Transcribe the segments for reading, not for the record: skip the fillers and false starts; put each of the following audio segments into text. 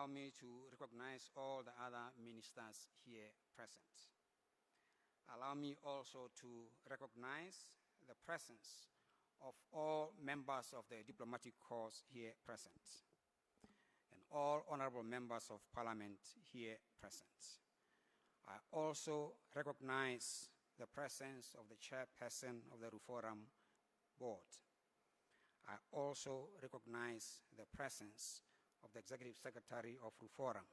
allow me to recognize all the other ministers here present. Allow me also to recognize the presence of all members of the diplomatic corps here present, and all honorable members of parliament here present. I also recognize the presence of the chairperson of the RUFORUM board. I also recognize the presence of the Executive Secretary of RUFORUM.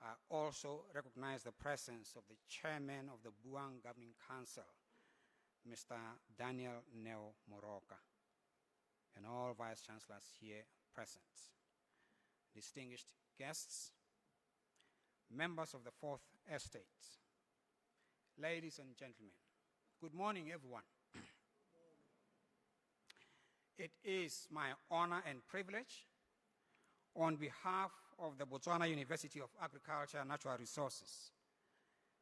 I also recognize the presence of the Chairman of the BUAN Governing Council, Mr. Daniel Neo Moroka, and all Vice Chancellors here present. Distinguished guests, members of the Fourth Estate, ladies and gentlemen, good morning, everyone. It is my honor and privilege on behalf of the Botswana University of Agriculture and Natural Resources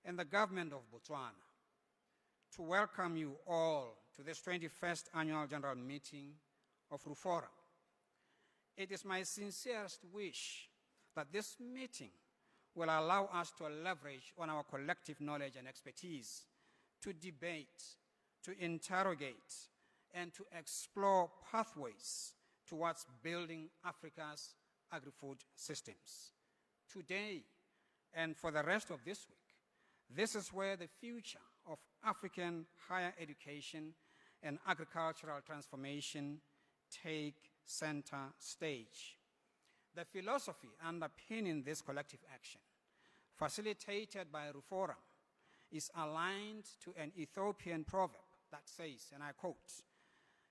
and the government of Botswana to welcome you all to this 21st Annual General Meeting of RUFORUM. It is my sincerest wish that this meeting will allow us to leverage on our collective knowledge and expertise to debate, to interrogate, and to explore pathways towards building Africa's agri-food systems. Today, and for the rest of this week, this is where the future of African higher education and agricultural transformation take center stage. The philosophy underpinning this collective action, facilitated by RUFORUM, is aligned to an Ethiopian proverb that says, and I quote,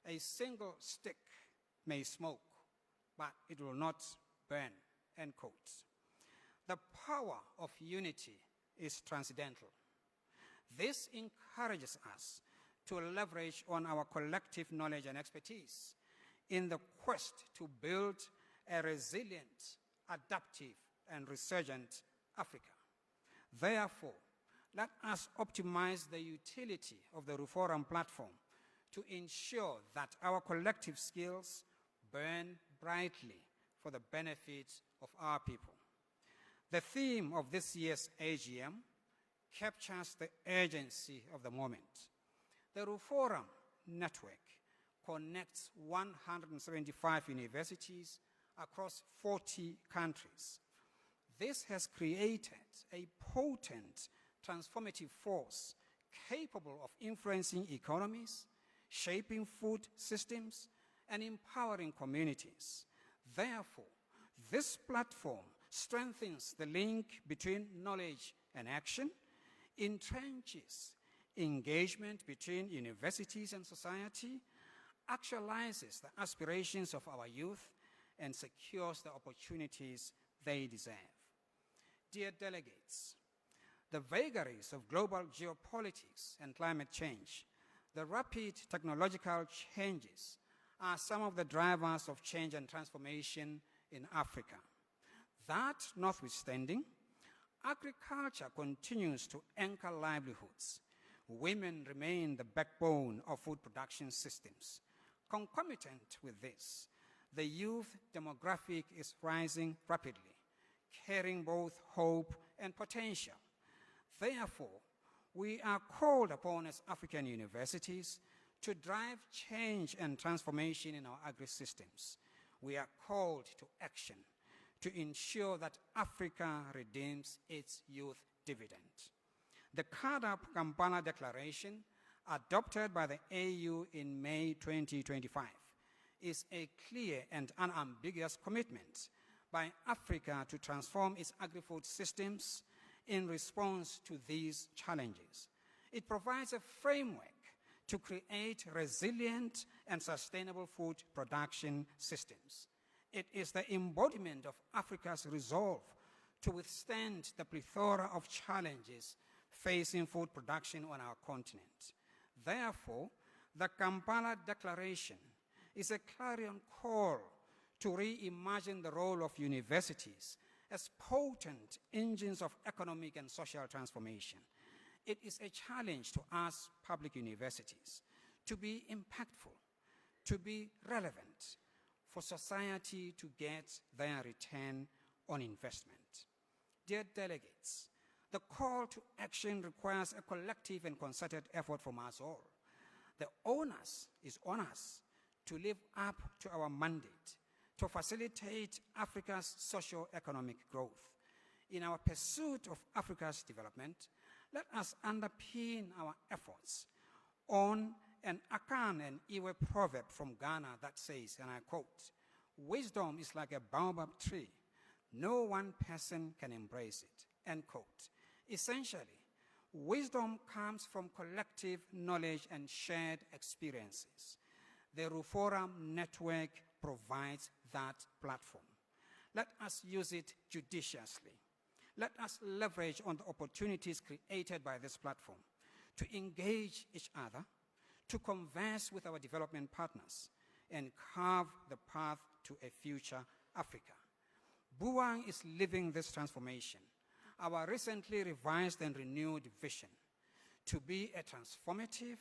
"A single stick may smoke, but it will not burn," end quote. The power of unity is transcendental. This encourages us to leverage on our collective knowledge and expertise in the quest to build a resilient, adaptive, and resurgent Africa. Therefore, let us optimize the utility of the RUFORUM platform to ensure that our collective skills burn brightly for the benefit of our people. The theme of this year's AGM captures the urgency of the moment. The RUFORUM network connects 175 universities across 40 countries. This has created a potent transformative force capable of influencing economies, shaping food systems, and empowering communities. Therefore, this platform strengthens the link between knowledge and action, entrenches engagement between universities and society, actualizes the aspirations of our youth, and secures the opportunities they deserve. Dear delegates, the vagaries of global geopolitics and climate change, the rapid technological changes are some of the drivers of change and transformation in Africa. That notwithstanding, agriculture continues to anchor livelihoods. Women remain the backbone of food production systems. Concomitant with this, the youth demographic is rising rapidly, carrying both hope and potential. Therefore, we are called upon as African universities to drive change and transformation in our agri-systems. We are called to action to ensure that Africa redeems its youth dividend. The Kampala Declaration, adopted by the AU in May 2025, is a clear and unambiguous commitment by Africa to transform its agri-food systems in response to these challenges. It provides a framework to create resilient and sustainable food production systems. It is the embodiment of Africa's resolve to withstand the plethora of challenges facing food production on our continent. Therefore, the Kampala Declaration is a clarion call to reimagine the role of universities as potent engines of economic and social transformation. It is a challenge to us public universities to be impactful, to be relevant, for society to get their return on investment. Dear delegates, the call to action requires a collective and concerted effort from us all. The onus is on us to live up to our mandate to facilitate Africa's socio-economic growth. In our pursuit of Africa's development, let us underpin our efforts on an Akan and Iwe proverb from Ghana that says, and I quote, "Wisdom is like a baobab tree. No one person can embrace it," end quote. Essentially, wisdom comes from collective knowledge and shared experiences. The RUFORUM network provides that platform. Let us use it judiciously. Let us leverage on the opportunities created by this platform to engage each other, to converse with our development partners, and carve the path to a future Africa. BUAN is living this transformation. Our recently revised and renewed vision to be a transformative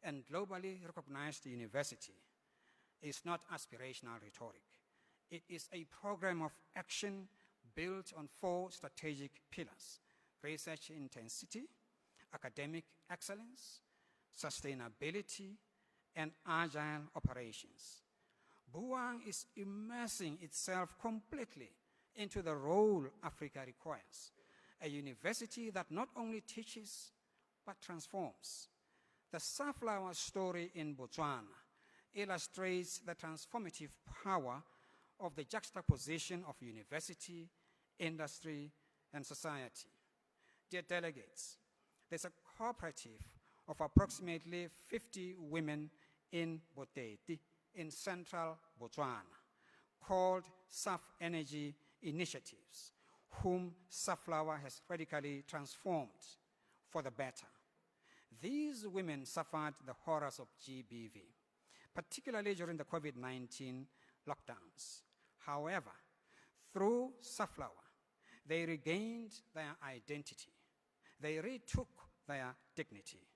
and globally recognized university is not aspirational rhetoric. It is a program of action built on 4 strategic pillars: research intensity, academic excellence, sustainability, and agile operations. BUAN is immersing itself completely into the role Africa requires, a university that not only teaches, but transforms. The sunflower story in Botswana illustrates the transformative power of the juxtaposition of university, industry, and society. Dear delegates, there's a cooperative of approximately 50 women in Boteti in central Botswana called Saf Energy Initiatives, whom Sunflower has radically transformed for the better. These women suffered the horrors of GBV, particularly during the COVID-19 lockdowns. However, through Sunflower, they regained their identity, they retook their dignity,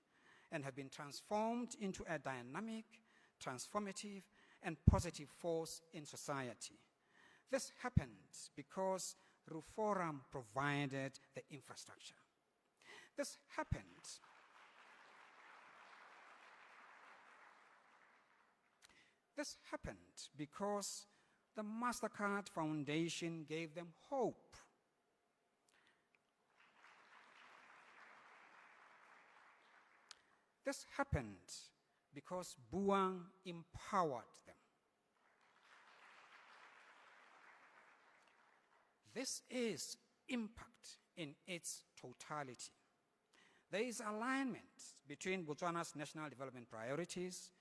and have been transformed into a dynamic, transformative, and positive force in society. This happened because RUFORUM provided the infrastructure. This happened because the MasterCard Foundation gave them hope. This happened because BUAN empowered them. This is impact in its totality. There is alignment between Botswana's national development priorities,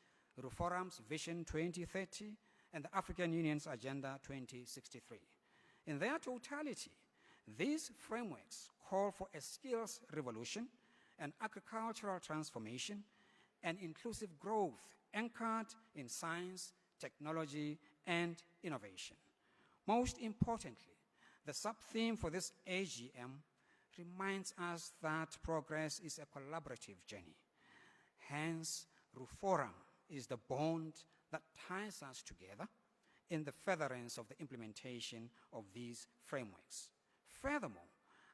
RUFORUM's Vision 2030, and the African Union's Agenda 2063. In their totality, these frameworks call for a skills revolution, an agricultural transformation, and inclusive growth anchored in science, technology, and innovation. Most importantly, the sub-theme for this AGM reminds us that progress is a collaborative journey. Hence, RUFORUM is the bond that ties us together in the furtherance of the implementation of these frameworks. Furthermore,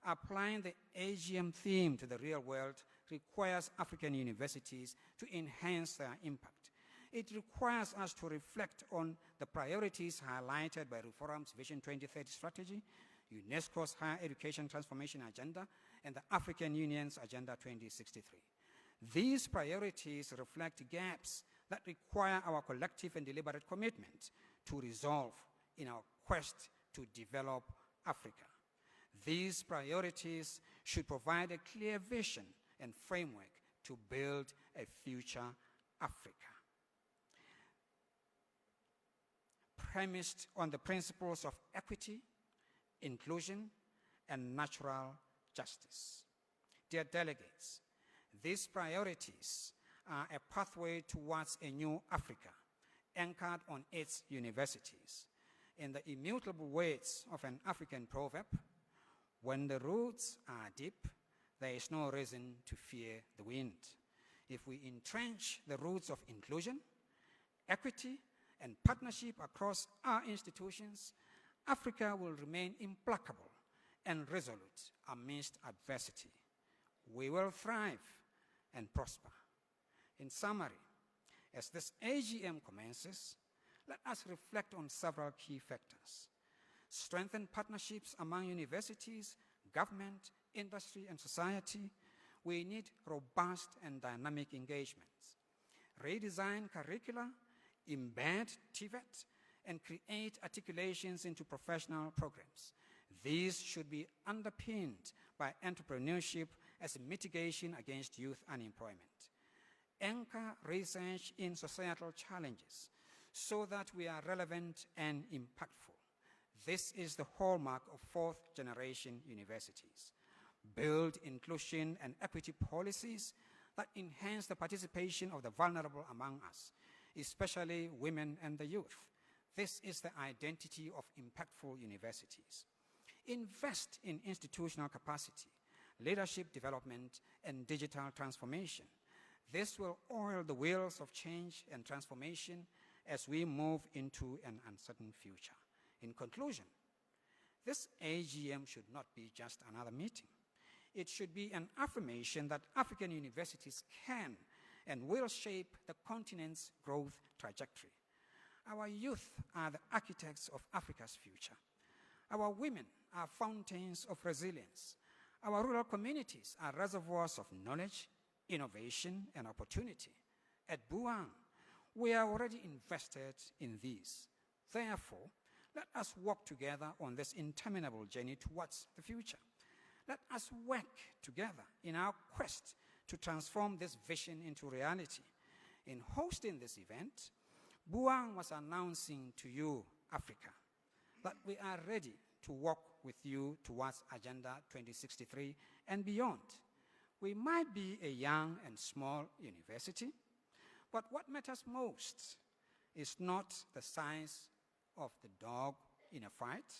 applying the AGM theme to the real world requires African universities to enhance their impact. It requires us to reflect on the priorities highlighted by RUFORUM's Vision 2030 strategy, UNESCO's Higher Education Transformation Agenda, and the African Union's Agenda 2063. These priorities reflect gaps that require our collective and deliberate commitment to resolve in our quest to develop Africa. These priorities should provide a clear vision and framework to build a future Africa, premised on the principles of equity, inclusion, and natural justice. Dear delegates, these priorities are a pathway towards a new Africa anchored on its universities. In the immutable words of an African proverb, when the roots are deep, there is no reason to fear the wind. If we entrench the roots of inclusion, equity, and partnership across our institutions, Africa will remain implacable and resolute amidst adversity. We will thrive and prosper. In summary, as this AGM commences, let us reflect on several key factors. Strengthen partnerships among universities, government, industry, and society. We need robust and dynamic engagements. Redesign curricula, embed TVET, and create articulations into professional programs. These should be underpinned by entrepreneurship as a mitigation against youth unemployment. Anchor research in societal challenges so that we are relevant and impactful. This is the hallmark of fourth-generation universities. Build inclusion and equity policies that enhance the participation of the vulnerable among us, especially women and the youth. This is the identity of impactful universities. Invest in institutional capacity, leadership development, and digital transformation. This will oil the wheels of change and transformation as we move into an uncertain future. In conclusion, this AGM should not be just another meeting. It should be an affirmation that African universities can and will shape the continent's growth trajectory. Our youth are the architects of Africa's future. Our women are fountains of resilience. Our rural communities are reservoirs of knowledge, innovation, and opportunity. At BUAN, we are already invested in these. Therefore, let us work together on this interminable journey towards the future. Let us work together in our quest to transform this vision into reality. In hosting this event, BUAN was announcing to you, Africa, that we are ready to work with you towards Agenda 2063 and beyond. We might be a young and small university, but what matters most is not the size of the dog in a fight,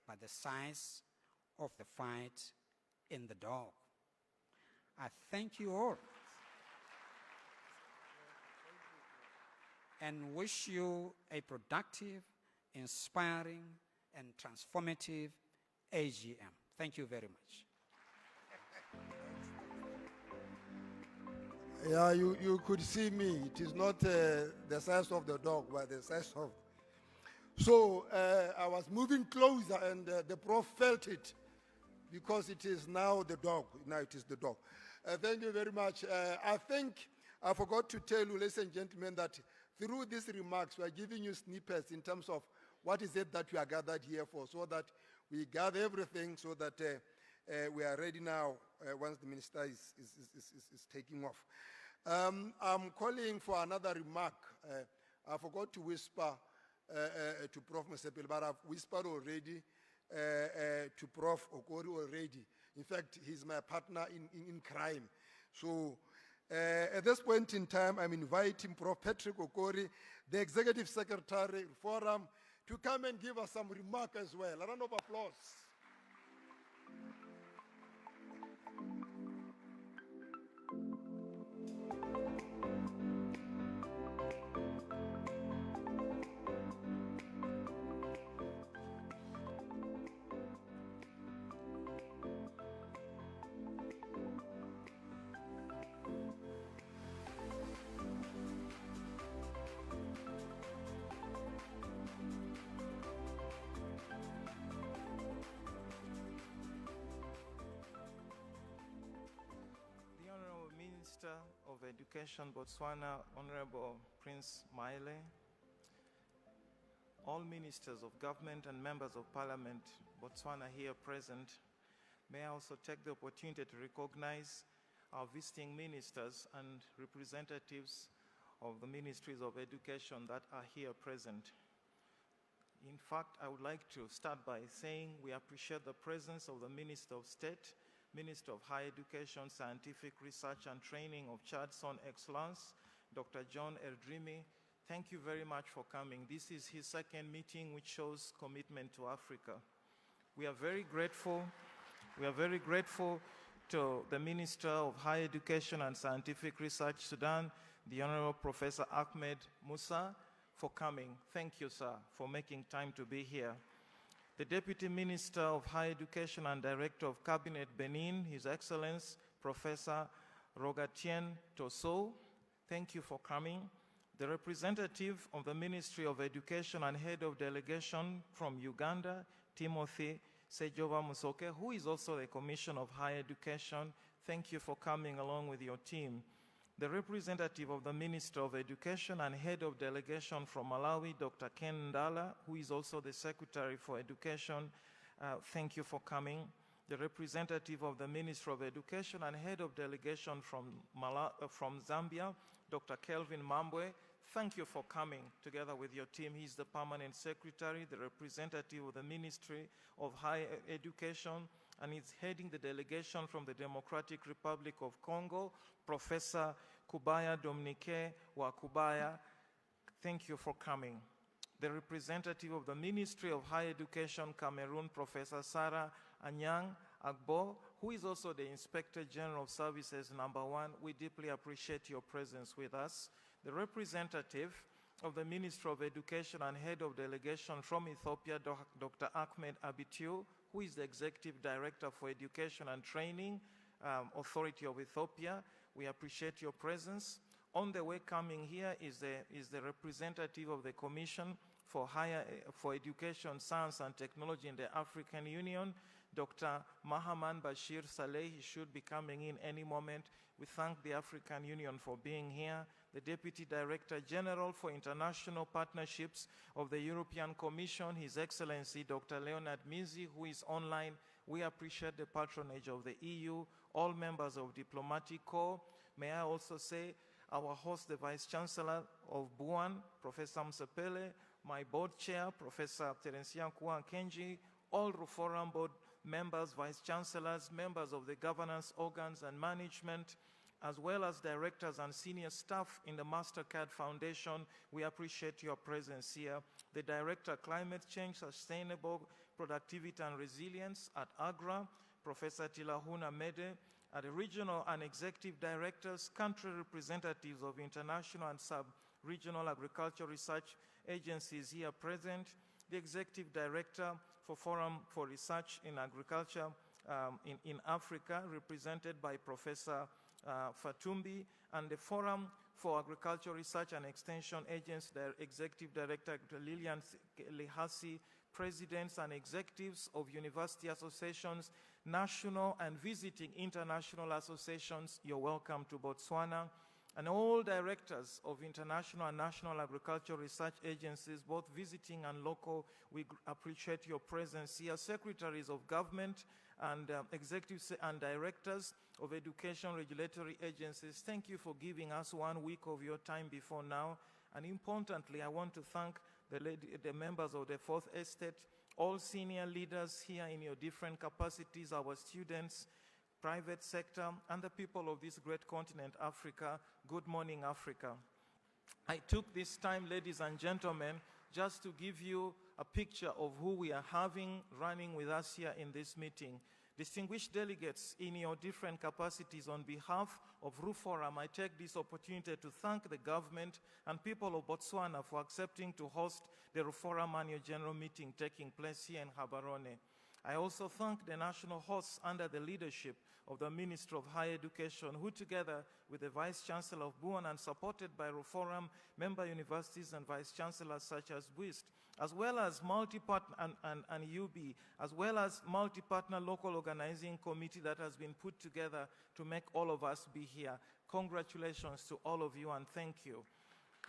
but the size of the fight in the dog. I thank you all and wish you a productive, inspiring, and transformative AGM. Thank you very much. Yeah, you could see me. It is not the size of the dog, but the size of... So I was moving closer and the prof felt it because it is now the dog. Now it is the dog. Thank you very much. I think I forgot to tell you, ladies and gentlemen, that through these remarks, we are giving you snippets in terms of what is it that we are gathered here for, so that we gather everything so that we are ready now once the minister is taking off. I'm calling for another remark. I forgot to whisper to Prof. Mosepele, but I've whispered already to Prof. Okori already. In fact, he's my partner in crime. So at this point in time, I'm inviting Prof. Patrick Okori, the Executive Secretary of RUFORUM, to come and give us some remark as well. A round of applause. Minister of Education, Botswana, Honorable Prince Maele, all ministers of government and members of parliament, Botswana here present, may I also take the opportunity to recognize our visiting ministers and representatives of the ministries of education that are here present. In fact, I would like to start by saying we appreciate the presence of the Minister of State, Minister of Higher Education, Scientific Research and Training of Chad Son Excellence, Dr. John Erdrimi. Thank you very much for coming. This is his second meeting, which shows commitment to Africa. We are very grateful. We are very grateful to the Minister of Higher Education and Scientific Research, Sudan, the Honorable Professor Ahmed Musa, for coming. Thank you, sir, for making time to be here. the Deputy Minister of Higher Education and Director of Cabinet Benin, His Excellency Professor Rogatien Toso. Thank you for coming. The representative of the Ministry of Education and Head of Delegation from Uganda, Timothy Sejova Musoke, who is also the Commissioner of Higher Education. Thank you for coming along with your team. The representative of the Minister of Education and Head of Delegation from Malawi, Dr. Ken Ndala, who is also the Secretary for Education. Thank you for coming. The representative of the Minister of Education and Head of Delegation from Zambia, Dr. Kelvin Mambwe. Thank you for coming together with your team. He's the Permanent Secretary, the representative of the Ministry of Higher Education, and he's heading the delegation from the Democratic Republic of Congo, Professor Kubaya Dominique Wakubaya. Thank you for coming. The representative of the Ministry of Higher Education, Cameroon, Professor Sarah Anyang Agbo, who is also the Inspector General of Services #1. We deeply appreciate your presence with us. The representative of the Ministry of Education and Head of Delegation from Ethiopia, Dr. Ahmed Abitiu, who is the Executive Director for Education and Training, Authority of Ethiopia. We appreciate your presence. On the way coming here is the representative of the Commission for Education, Science and Technology in the African Union, Dr. Mahaman Bashir Saleh. He should be coming in any moment. We thank the African Union for being here. The Deputy Director General for International Partnerships of the European Commission, His Excellency Dr. Leonard Mizi, who is online. We appreciate the patronage of the EU, all members of Diplomatic Corps. May I also say our host, the Vice Chancellor of BUAN, Professor Mosepele, my board chair, Professor Terencia Kua Kenji, all RUFORUM board members, Vice Chancellors, members of the governance organs and management, as well as directors and senior staff in the MasterCard Foundation. We appreciate your presence here. The Director, Climate Change, Sustainable Productivity and Resilience at AGRA, Professor Tilahuna Mede, at the regional and executive directors, country representatives of international and sub-regional agriculture research agencies here present, the Executive Director for Forum for Research in Agriculture in Africa, represented by Professor Fatumbi, and the Forum for Agriculture Research and Extension Agency, their Executive Director, Lilian Lehasi, presidents and executives of university associations, national and visiting international associations. You're welcome to Botswana. And all directors of international and national agricultural research agencies, both visiting and local, we appreciate your presence here. Secretaries of government and executives and directors of education regulatory agencies, thank you for giving us 1 week of your time before now. And importantly, I want to thank the members of the Fourth Estate, all senior leaders here in your different capacities, our students, private sector, and the people of this great continent, Africa. Good morning, Africa. I took this time, ladies and gentlemen, just to give you a picture of who we are having running with us here in this meeting. Distinguished delegates in your different capacities, on behalf of RUFORUM, I take this opportunity to thank the government and people of Botswana for accepting to host the RUFORUM Annual General Meeting taking place here in Gaborone. I also thank the national hosts under the leadership of the Minister of Higher Education, who together with the Vice Chancellor of BUAN and supported by RUFORUM member universities and Vice Chancellors such as BUIST, as well as multi-partner and UB, as well as multi-partner local organizing committee that has been put together to make all of us be here. Congratulations to all of you and thank you.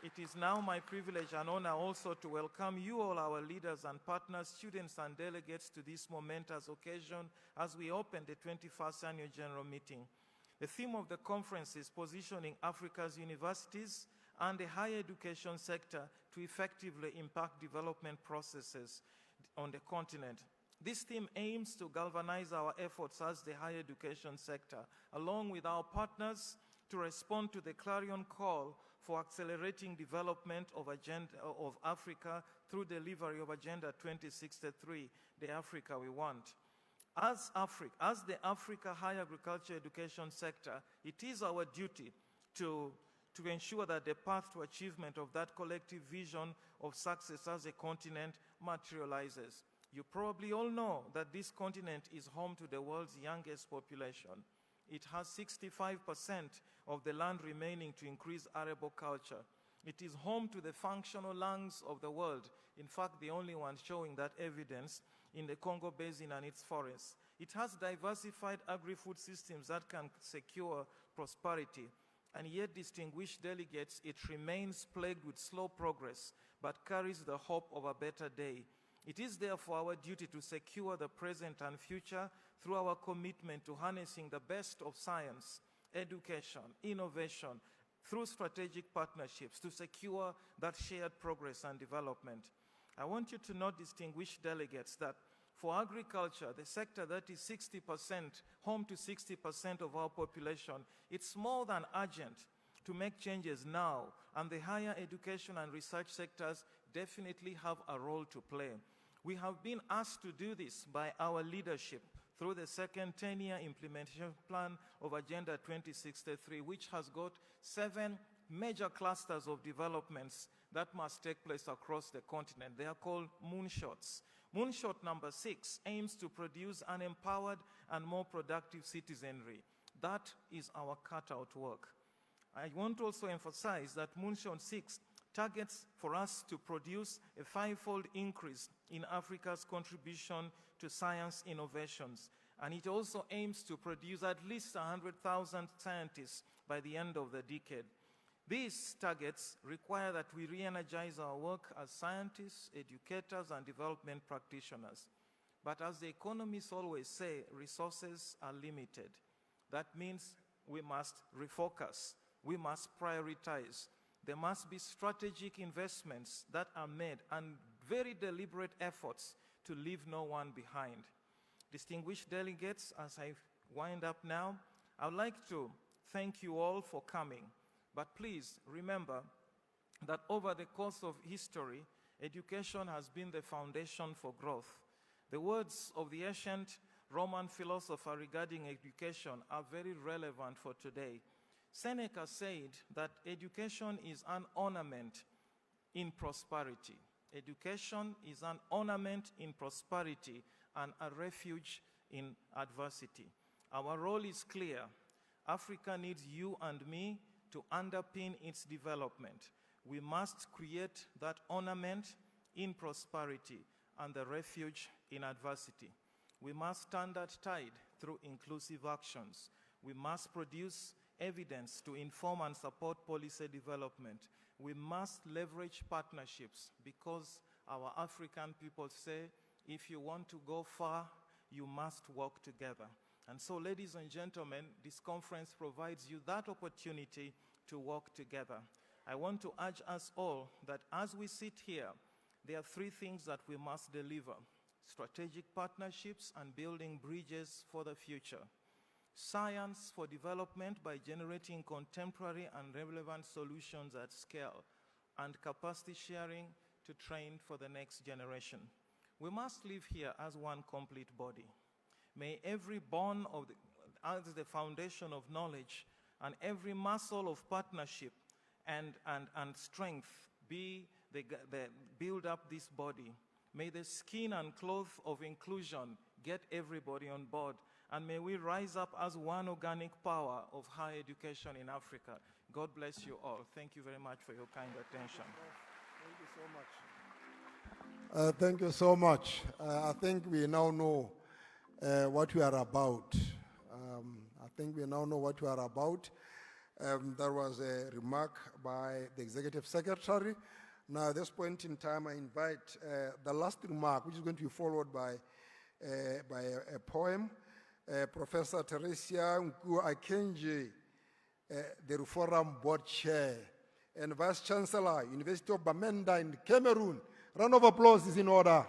It is now my privilege and honor also to welcome you all, our leaders and partners, students and delegates, to this momentous occasion as we open the 21st Annual General Meeting. The theme of the conference is positioning Africa's universities and the higher education sector to effectively impact development processes on the continent. This theme aims to galvanize our efforts as the higher education sector, along with our partners, to respond to the clarion call for accelerating development of Africa through delivery of Agenda 2063, the Africa we want. As the Africa higher agriculture education sector, it is our duty to ensure that the path to achievement of that collective vision of success as a continent materializes. You probably all know that this continent is home to the world's youngest population. It has 65% of the land remaining to increase arable culture. It is home to the functional lungs of the world, in fact, the only one showing that evidence in the Congo Basin and its forests. It has diversified agri-food systems that can secure prosperity. And yet, distinguished delegates, it remains plagued with slow progress, but carries the hope of a better day. It is therefore our duty to secure the present and future through our commitment to harnessing the best of science, education, innovation, through strategic partnerships to secure that shared progress and development. I want you to note, distinguished delegates, that for agriculture, the sector that is 60%, home to 60% of our population, it's more than urgent to make changes now, and the higher education and research sectors definitely have a role to play. We have been asked to do this by our leadership through the second 10-year implementation plan of Agenda 2063, which has got 7 major clusters of developments that must take place across the continent. They are called moonshots. Moonshot number 6 aims to produce an empowered and more productive citizenry. That is our cutout work. I want to also emphasize that Moonshot 6 targets for us to produce a 5-fold increase in Africa's contribution to science innovations. And it also aims to produce at least 100,000 scientists by the end of the decade. These targets require that we re-energize our work as scientists, educators, and development practitioners. But as the economists always say, resources are limited. That means we must refocus. We must prioritize. There must be strategic investments that are made and very deliberate efforts to leave no one behind. Distinguished delegates, as I wind up now, I would like to thank you all for coming. But please remember that over the course of history, education has been the foundation for growth. The words of the ancient Roman philosopher regarding education are very relevant for today. Seneca said that education is an ornament in prosperity. Education is an ornament in prosperity and a refuge in adversity. Our role is clear. Africa needs you and me to underpin its development. We must create that ornament in prosperity and the refuge in adversity. We must turn that tide through inclusive actions. We must produce evidence to inform and support policy development. We must leverage partnerships because our African people say, if you want to go far, you must work together. And so, ladies and gentlemen, this conference provides you that opportunity to work together. I want to urge us all that as we sit here, there are 3 things that we must deliver: strategic partnerships and building bridges for the future. Science for development by generating contemporary and relevant solutions at scale, and capacity sharing to train for the next generation. We must live here as one complete body. May every bone as the foundation of knowledge and every muscle of partnership and strength build up this body. May the skin and cloth of inclusion get everybody on board. And may we rise up as one organic power of higher education in Africa. God bless you all. Thank you very much for your kind attention. Thank you so much. Thank you so much. I think we now know what we are about. There was a remark by the Executive Secretary. Now, at this point in time, I invite the last remark, which is going to be followed by a poem. Professor Teresia Nku-Akenji, the RUFORUM Board Chair, and Vice Chancellor, University of Bamenda in Cameroon. Round of applause is in order.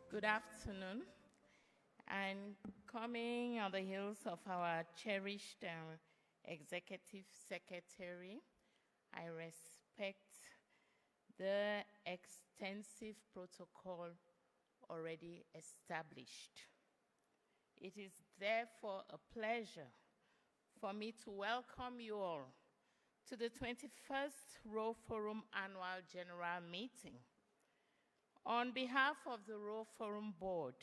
Good afternoon. And coming on the heels of our cherished Executive Secretary, I respect the extensive protocol already established. It is therefore a pleasure for me to welcome you all to the 21st RUFORUM Annual General Meeting. On behalf of the RUFORUM Board,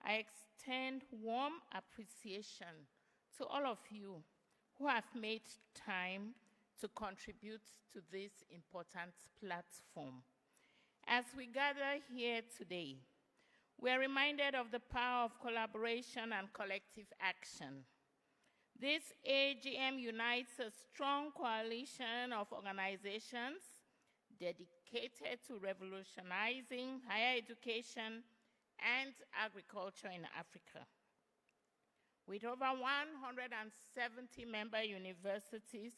I extend warm appreciation to all of you who have made time to contribute to this important platform. As we gather here today, we are reminded of the power of collaboration and collective action. This AGM unites a strong coalition of organizations dedicated to revolutionizing higher education and agriculture in Africa. With over 170 member universities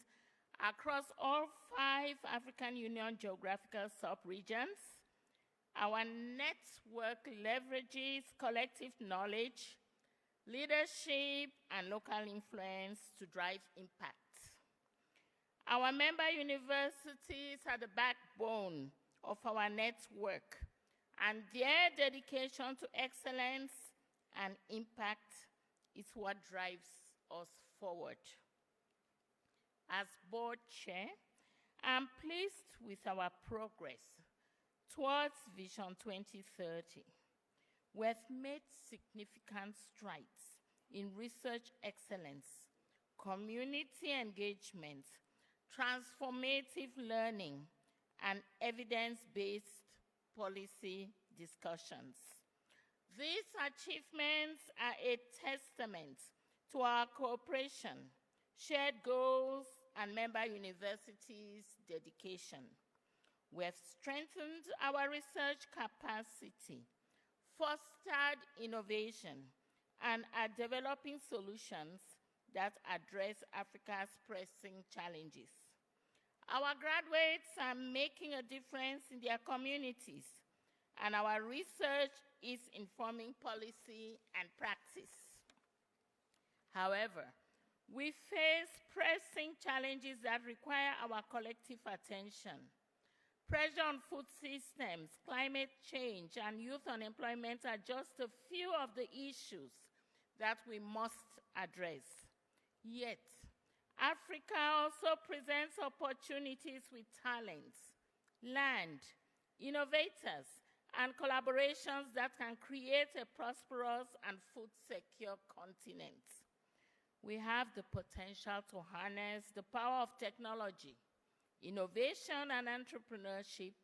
across all 5 African Union geographical sub-regions, our network leverages collective knowledge, leadership, and local influence to drive impact. Our member universities are the backbone of our network, and their dedication to excellence and impact is what drives us forward. As board chair, I'm pleased with our progress towards Vision 2030. We've made significant strides in research excellence, community engagement, transformative learning, and evidence-based policy discussions. These achievements are a testament to our cooperation, shared goals, and member universities' dedication. We have strengthened our research capacity, fostered innovation, and are developing solutions that address Africa's pressing challenges. Our graduates are making a difference in their communities, and our research is informing policy and practice. However, we face pressing challenges that require our collective attention. Pressure on food systems, climate change, and youth unemployment are just a few of the issues that we must address. Yet, Africa also presents opportunities with talents, land, innovators, and collaborations that can create a prosperous and food-secure continent. We have the potential to harness the power of technology, innovation, and entrepreneurship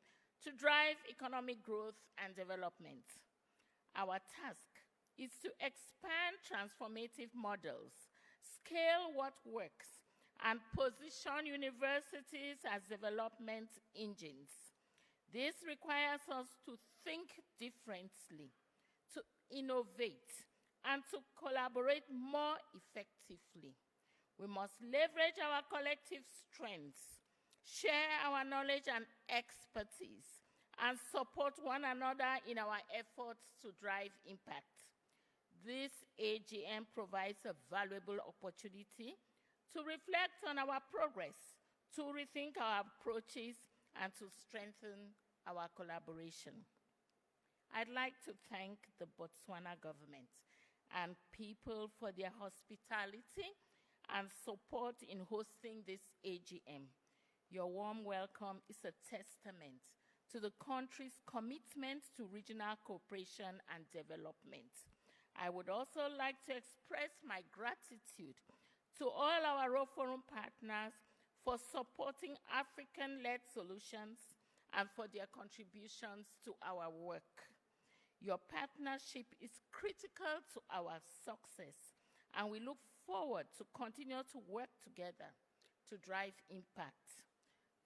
to drive economic growth and development. Our task is to expand transformative models, scale what works, and position universities as development engines. This requires us to think differently, to innovate, and to collaborate more effectively. We must leverage our collective strengths, share our knowledge and expertise, and support one another in our efforts to drive impact. This AGM provides a valuable opportunity to reflect on our progress, to rethink our approaches, and to strengthen our collaboration. I'd like to thank the Botswana government and people for their hospitality and support in hosting this AGM. Your warm welcome is a testament to the country's commitment to regional cooperation and development. I would also like to express my gratitude to all our RUFORUM partners for supporting African-led solutions and for their contributions to our work. Your partnership is critical to our success, and we look forward to continue to work together to drive impact.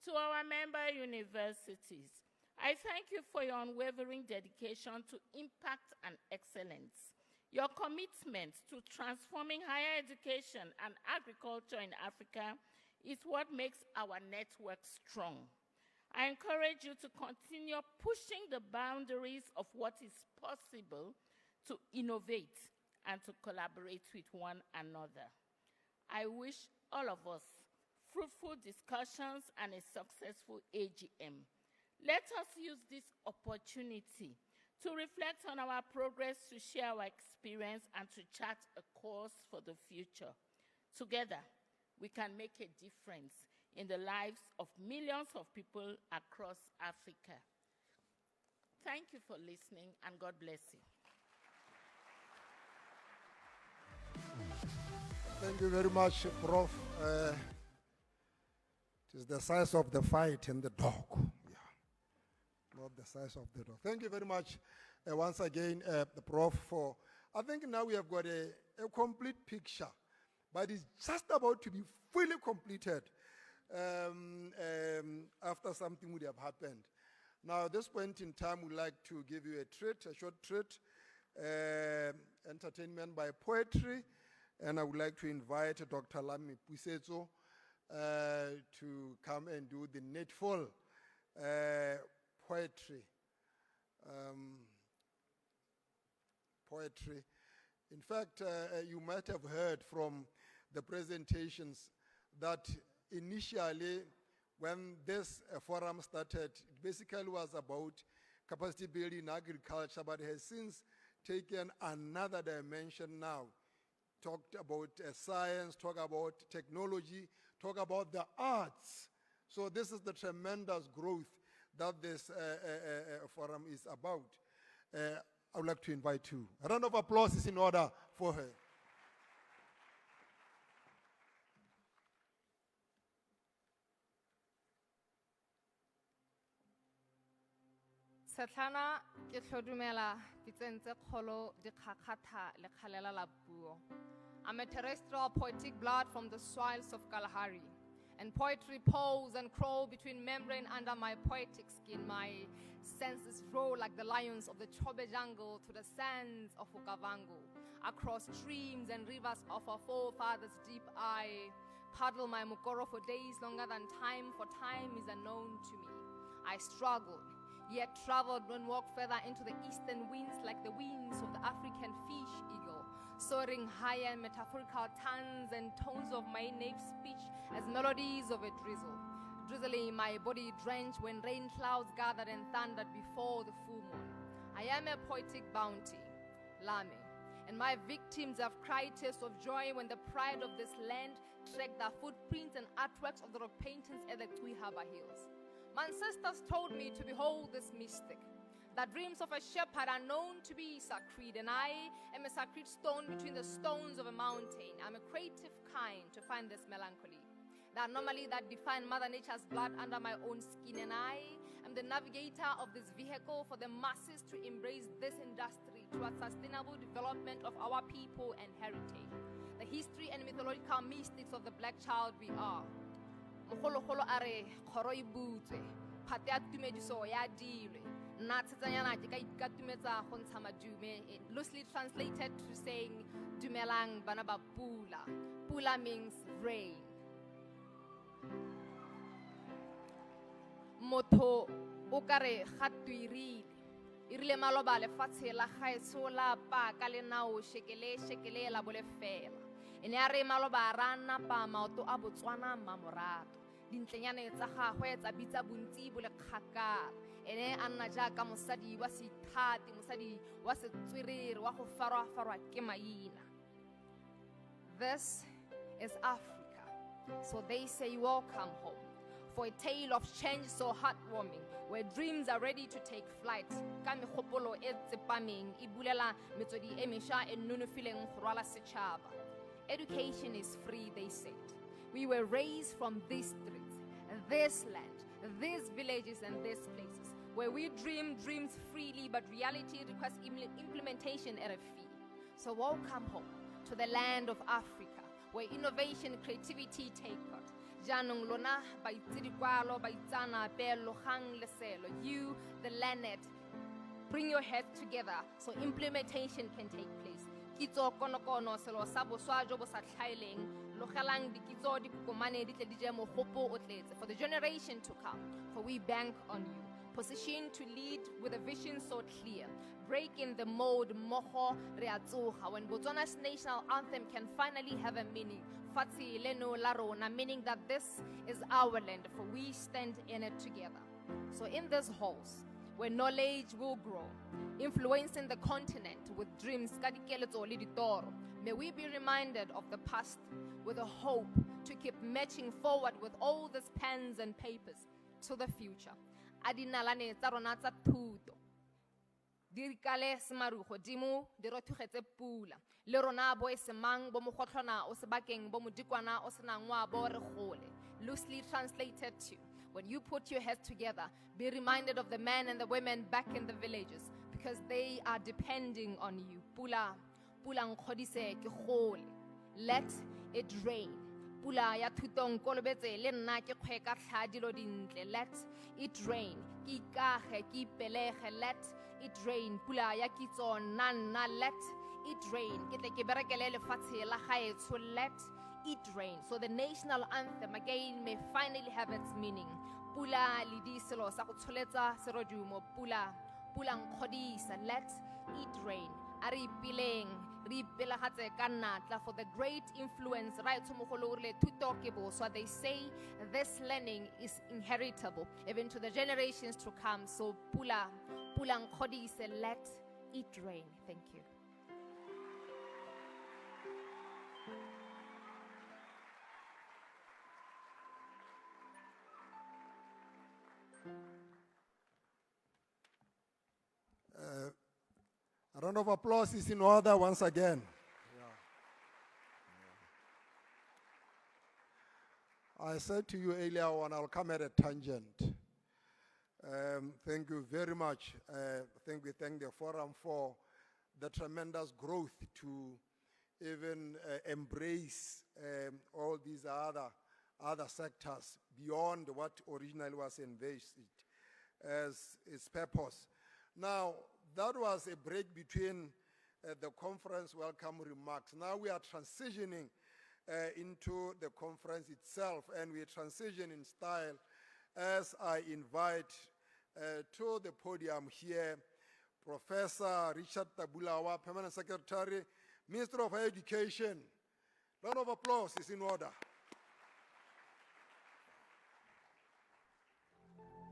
To our member universities, I thank you for your unwavering dedication to impact and excellence. Your commitment to transforming higher education and agriculture in Africa is what makes our network strong. I encourage you to continue pushing the boundaries of what is possible, to innovate and to collaborate with one another. I wish all of us fruitful discussions and a successful AGM. Let us use this opportunity to reflect on our progress, to share our experience, and to chart a course for the future. Together, we can make a difference in the lives of millions of people across Africa. Thank you for listening, and God bless you. Thank you very much, Prof. It is the size of the fight and the dog. Yeah. Not the size of the dog. Thank you very much once again, Prof, for, I think now we have got a complete picture, but it's just about to be fully completed after something would have happened. Now, at this point in time, we'd like to give you a short treat, entertainment by poetry, and I would like to invite Dr. Lami Puisetso to come and do the needful poetry. In fact, you might have heard from the presentations that initially, when this forum started, it basically was about capacity building in agriculture, but has since taken another dimension now. Talked about science, talk about technology, talk about the arts. So this is the tremendous growth that this forum is about. I would like to invite you. A round of applause is in order for her. Setlhana ke tlhodumela pitsentse kgolo dikgakgatha le kgalela la puo. I'm a terrestrial poetic blood from the soils of Kalahari, and poetry pulls and crawl between membrane under my poetic skin. My senses roll like the lions of the Chobe jungle to the sands of Okavango. Across streams and rivers of our forefathers' deep I paddle my mukoro for days longer than time, for time is unknown to me. I struggled, yet traveled and walked further into the eastern winds like the wings of the African fish eagle, soaring higher in metaphorical tongues and tones of my native speech as melodies of a drizzle. Drizzling my body drenched when rain clouds gathered and thundered before the full moon. I am a poetic bounty, Lame, and my victims have cried tears of joy when the pride of this land tracked the footprints and artworks of the rock paintings at the Tui Harbor Hills. My ancestors told me to behold this mystic. The dreams of a shepherd are known to be sacred, and I am a sacred stone between the stones of a mountain. I'm a creative kind to find this melancholy, the anomaly that defined Mother Nature's blood under my own skin, and I am the navigator of this vehicle for the masses to embrace this industry towards sustainable development of our people and heritage, the history and mythological mystics of the black child we are. Mogologolo a re kgoro e butswe, phate ya tumediso ya dilwe, nna tshetsanyana ke ka ikatumetsa go ntsha madume, loosely translated to saying dumelang bana ba pula. Pula means rain. Motho o ka re gatwe irile maloba lefatshe la gaetso la pa ka lenao shekele la bolefela. Ene a re maloba ra napa maoto a Botswana mamorato. Dintlenyane tsa gagwe tsa bitsa bontsi bo le kgakala. Ene a nna jaaka mosadi wa seithati, mosadi wa setswerere wa go farwa ke maina. This is Africa, so they say welcome home, for a tale of change so heartwarming, where dreams are ready to take flight. Ka megopolo e tsepameng e bulela metswedi e mešwa e nonofileng go rwala setšhaba. Education is free, they said. We were raised from these streets, this land, these villages and these places, where we dream dreams freely, but reality requires implementation at a fee. So welcome home to the land of Africa, where innovation and creativity take part. Janong lona ba itsirikwalo ba itsana pelo gang leselo. You, the learned, bring your heads together so implementation can take place. Kitso kono selo sa boswa jo bo sa tlhaeleng logelang dikitso di kukumane di tle di je mogopo o tletse for the generation to come, for we bank on you, positioned to lead with a vision so clear, breaking the mold moho re a tsoga when Botswana's national anthem can finally have a meaning. Fatsi leno la rona, meaning that this is our land, for we stand in it together. So in these halls, where knowledge will grow, influencing the continent with dreams. May we be reminded of the past with a hope to keep marching forward with all these pens and papers to the future. Adinalane tsa rona tsa thuto di rikale semarugo dimo di re thugetse pula le rona bo esemang bo mo gotlhona o sebakeng bo modikwana o senang wa bo re gole. Loosely translated to, when you put your heads together, be reminded of the men and the women back in the villages, because they are depending on you. Pula nkgodise ke gole. Let it rain. Pula ya thutong kolobetse le nna ke kgwe ka tlha dilo dintle. Let it rain. Ki ikage, ki ipelege. Let it rain. Pula ya kitso nna. Let it rain. Ke tle ke berekele lefatshe la gaetsho. Let it rain. So the national anthem again may finally have its meaning. Pula le di selo sa go tsholetsa serodumo. Pula nkgodisa. Let it rain. Ari pileng for the great influence right so they say this learning is inheritable even to the generations to come. So pula nkgodise, let it rain. Thank you. A round of applause is in order once again. I said to you earlier on, I'll come at a tangent. Thank you very much. We thank the forum for the tremendous growth to even embrace all these other sectors beyond what originally was envisaged as its purpose. Now, that was a break between the conference welcome remarks. Now we are transitioning into the conference itself, and we transition in style as I invite to the podium here Professor Richard Tabulawa, Permanent Secretary, Minister of Higher Education. Round of applause is in order.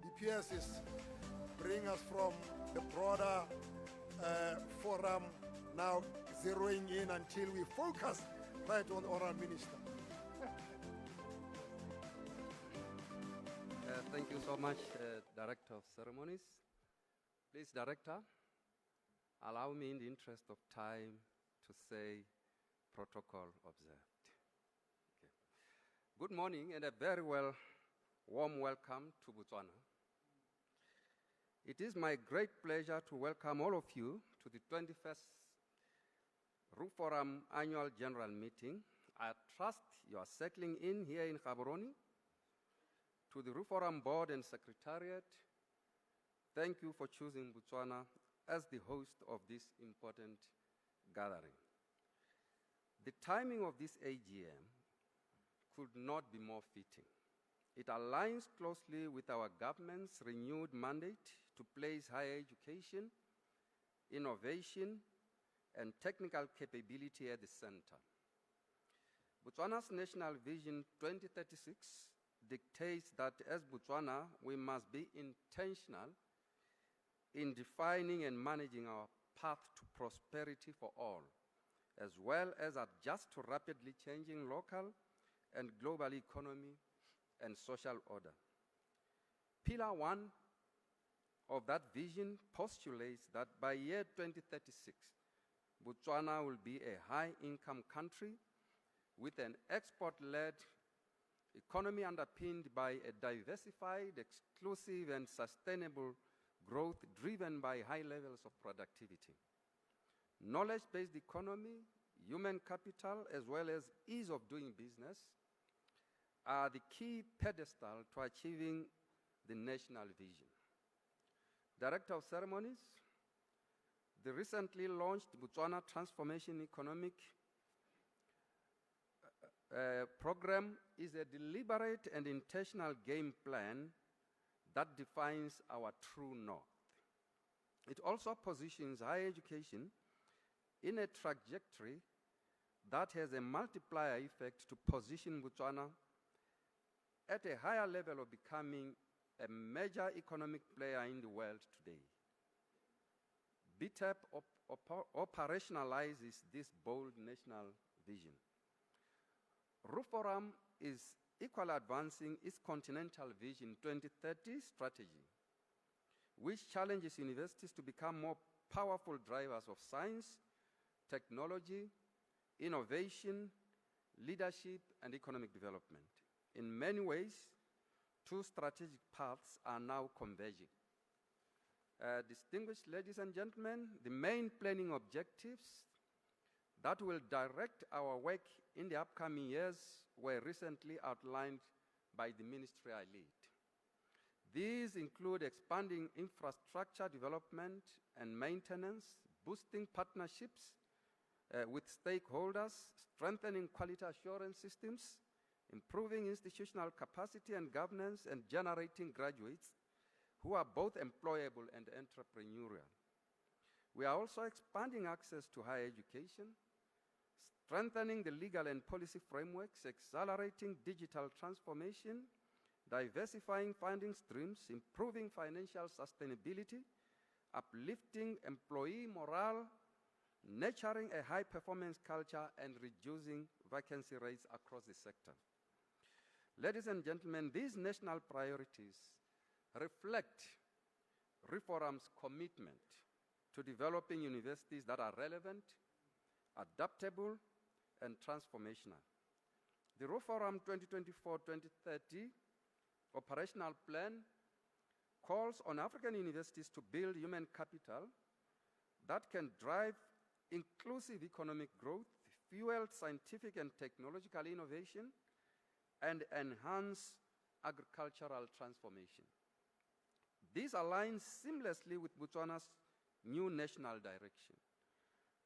The PSs bring us from the broader forum, now zeroing in until we focus right on oral minister. Thank you so much, Director of Ceremonies. Please, Director, allow me in the interest of time to say protocol observed. Okay. Good morning and a very warm welcome to Botswana. It is my great pleasure to welcome all of you to the 21st RUFORUM Annual General Meeting. I trust you are settling in here in Gaborone. To the RUFORUM Board and Secretariat, thank you for choosing Botswana as the host of this important gathering. The timing of this AGM could not be more fitting. It aligns closely with our government's renewed mandate to place higher education, innovation, and technical capability at the center. Botswana's National Vision 2036 dictates that as Botswana, we must be intentional in defining and managing our path to prosperity for all, as well as adjust to rapidly changing local and global economy and social order. Pillar 1 of that vision postulates that by year 2036, Botswana will be a high-income country with an export-led economy underpinned by a diversified, exclusive, and sustainable growth driven by high levels of productivity. Knowledge-based economy, human capital, as well as ease of doing business are the key pedestal to achieving the national vision. Director of Ceremonies, the recently launched Botswana Transformation Economic Program is a deliberate and intentional game plan that defines our true north. It also positions higher education in a trajectory that has a multiplier effect to position Botswana at a higher level of becoming a major economic player in the world today. BTEP operationalizes this bold national vision. RUFORUM is equally advancing its Continental Vision 2030 strategy, which challenges universities to become more powerful drivers of science, technology, innovation, leadership, and economic development. In many ways, two strategic paths are now converging. Distinguished ladies and gentlemen, the main planning objectives that will direct our work in the upcoming years were recently outlined by the ministry I lead. These include expanding infrastructure development and maintenance, boosting partnerships with stakeholders, strengthening quality assurance systems, improving institutional capacity and governance, and generating graduates who are both employable and entrepreneurial. We are also expanding access to higher education, strengthening the legal and policy frameworks, accelerating digital transformation, diversifying funding streams, improving financial sustainability, uplifting employee morale, nurturing a high-performance culture, and reducing vacancy rates across the sector. Ladies and gentlemen, these national priorities reflect RUFORUM's commitment to developing universities that are relevant, adaptable, and transformational. The RUFORUM 2024-2030 operational plan calls on African universities to build human capital that can drive inclusive economic growth, fuel scientific and technological innovation, and enhance agricultural transformation. This aligns seamlessly with Botswana's new national direction.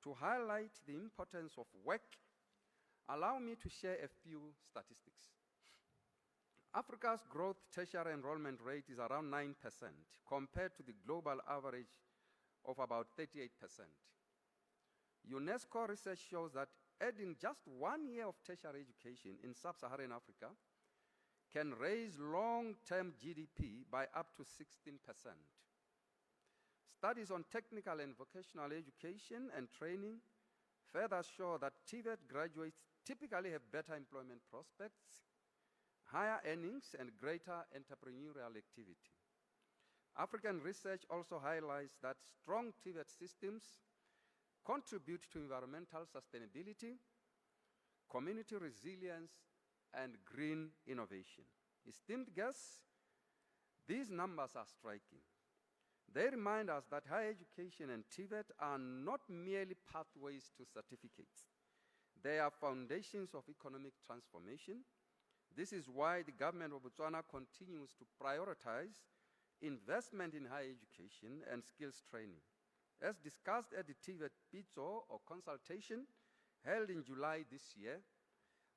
To highlight the importance of work, allow me to share a few statistics. Africa's growth tertiary enrollment rate is around 9% compared to the global average of about 38%. UNESCO research shows that adding just 1 year of tertiary education in sub-Saharan Africa can raise long-term GDP by up to 16%. Studies on technical and vocational education and training further show that TVET graduates typically have better employment prospects, higher earnings, and greater entrepreneurial activity. African research also highlights that strong TVET systems contribute to environmental sustainability, community resilience, and green innovation. Esteemed guests, these numbers are striking. They remind us that higher education and TVET are not merely pathways to certificates. They are foundations of economic transformation. This is why the government of Botswana continues to prioritize investment in higher education and skills training. As discussed at the TVET Pitso or consultation held in July this year,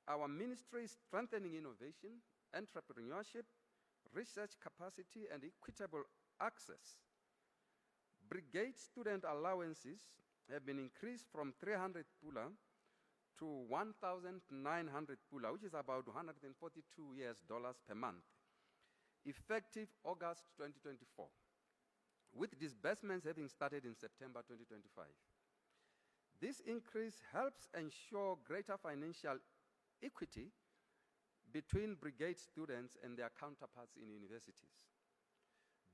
our ministry is strengthening innovation, entrepreneurship, research capacity, and equitable access. Brigade student allowances have been increased from 300 pula to 1,900 pula, which is about $142 per month, effective August 2024, with disbursements having started in September 2025. This increase helps ensure greater financial equity between brigade students and their counterparts in universities.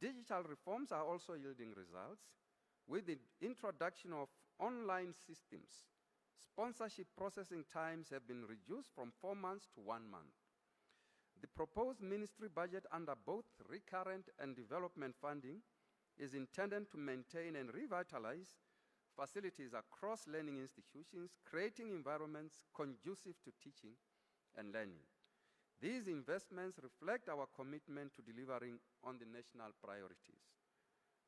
Digital reforms are also yielding results with the introduction of online systems. Sponsorship processing times have been reduced from 4 months to 1 month. The proposed ministry budget under both recurrent and development funding is intended to maintain and revitalize facilities across learning institutions, creating environments conducive to teaching and learning. These investments reflect our commitment to delivering on the national priorities.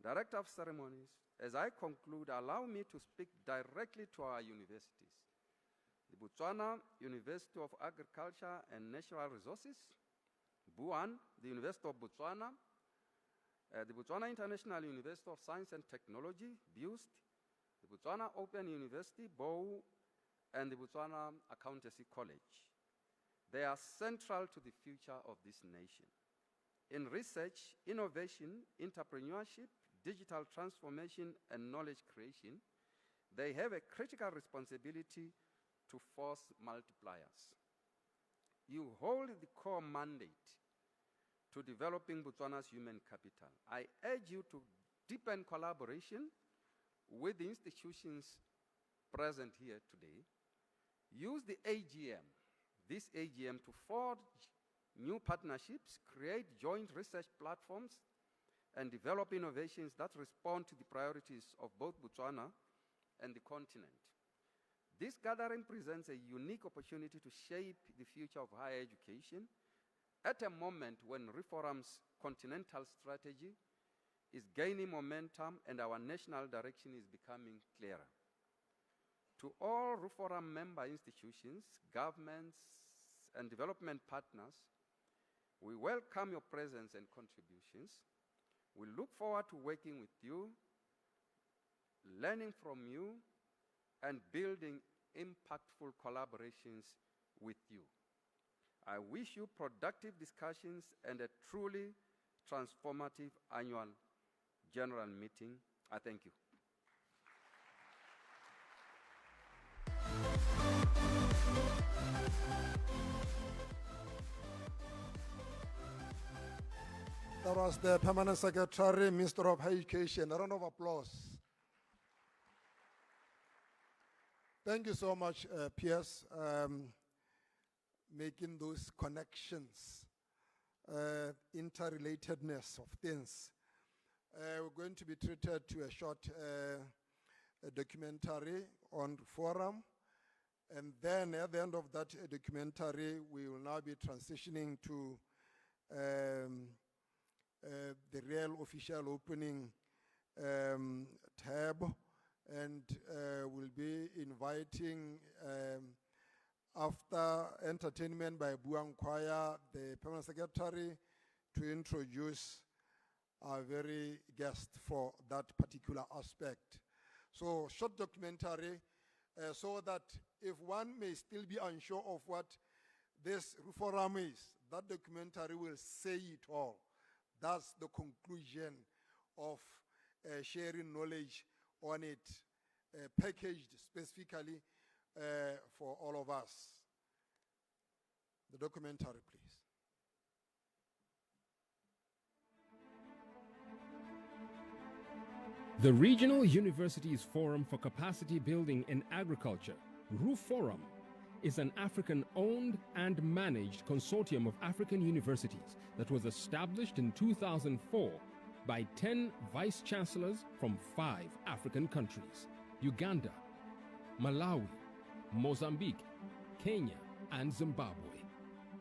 Director of Ceremonies, as I conclude, allow me to speak directly to our universities. The Botswana University of Agriculture and Natural Resources, BUAN, the University of Botswana, the Botswana International University of Science and Technology, BUST, the Botswana Open University, BOU, and the Botswana Accountancy College. They are central to the future of this nation. in research, innovation, entrepreneurship, digital transformation, and knowledge creation, they have a critical responsibility to force multipliers. You hold the core mandate to developing Botswana's human capital. I urge you to deepen collaboration with the institutions present here today. Use the AGM, this AGM, to forge new partnerships, create joint research platforms, and develop innovations that respond to the priorities of both Botswana and the continent. This gathering presents a unique opportunity to shape the future of higher education at a moment when RUFORUM's continental strategy is gaining momentum and our national direction is becoming clearer. To all RUFORUM member institutions, governments, and development partners, we welcome your presence and contributions. We look forward to working with you, learning from you, and building impactful collaborations with you. I wish you productive discussions and a truly transformative annual general meeting. I thank you. That was the Permanent Secretary, Minister of Higher Education. A round of applause. Thank you so much, Piers, making those connections, interrelatedness of things. We're going to be treated to a short documentary on RUFORUM, and then at the end of that documentary, we will now be transitioning to the real official opening tab, and we'll be inviting, after entertainment by BUAN Choir, the Permanent Secretary to introduce our very guest for that particular aspect. So, short documentary, so that if one may still be unsure of what this RUFORUM is, that documentary will say it all. That's the conclusion of sharing knowledge on it, packaged specifically for all of us. The documentary, please. The Regional Universities Forum for Capacity Building in Agriculture, RUFORUM, is an African-owned and managed consortium of African universities that was established in 2004 by 10 vice-chancellors from 5 African countries: Uganda, Malawi, Mozambique, Kenya, and Zimbabwe.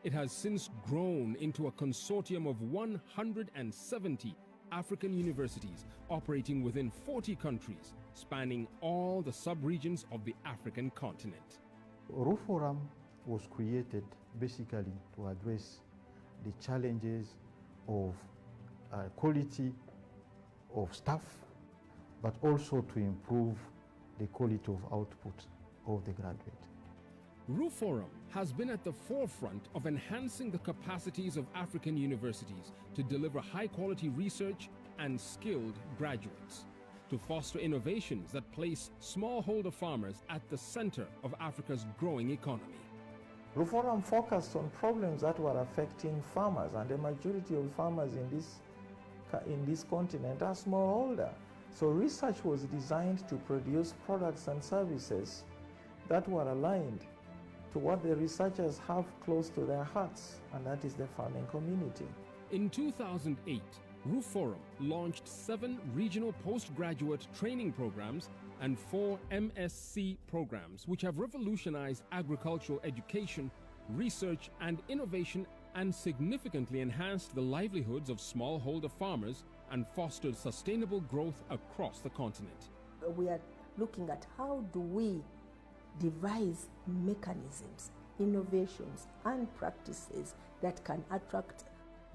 It has since grown into a consortium of 170 African universities operating within 40 countries, spanning all the sub-regions of the African continent. RUFORUM was created basically to address the challenges of quality of staff, but also to improve the quality of output of the graduate. RUFORUM has been at the forefront of enhancing the capacities of African universities to deliver high-quality research and skilled graduates, to foster innovations that place smallholder farmers at the center of Africa's growing economy. RUFORUM focused on problems that were affecting farmers, and the majority of farmers in this continent are smallholder. So research was designed to produce products and services that were aligned to what the researchers have close to their hearts, and that is the farming community. In 2008, RUFORUM launched 7 regional postgraduate training programs and 4 MSc programs, which have revolutionized agricultural education, research, and innovation, and significantly enhanced the livelihoods of smallholder farmers and fostered sustainable growth across the continent. We are looking at how do we devise mechanisms, innovations, and practices that can attract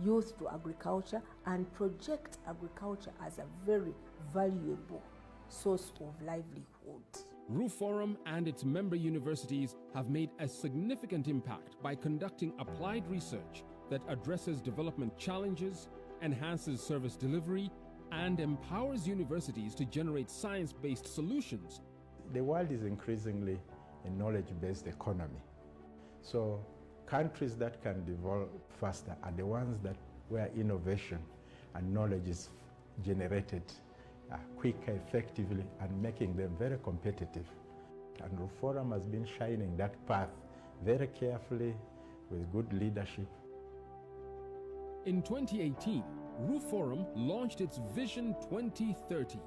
youth to agriculture and project agriculture as a very valuable source of livelihood. RUFORUM and its member universities have made a significant impact by conducting applied research, that addresses development challenges, enhances service delivery, and empowers universities to generate science-based solutions. The world is increasingly a knowledge-based economy. So countries that can develop faster are the ones where innovation and knowledge is generated quicker, effectively, and making them very competitive. And RUFORUM has been shining that path very carefully with good leadership. In 2018, RUFORUM launched its Vision 2030,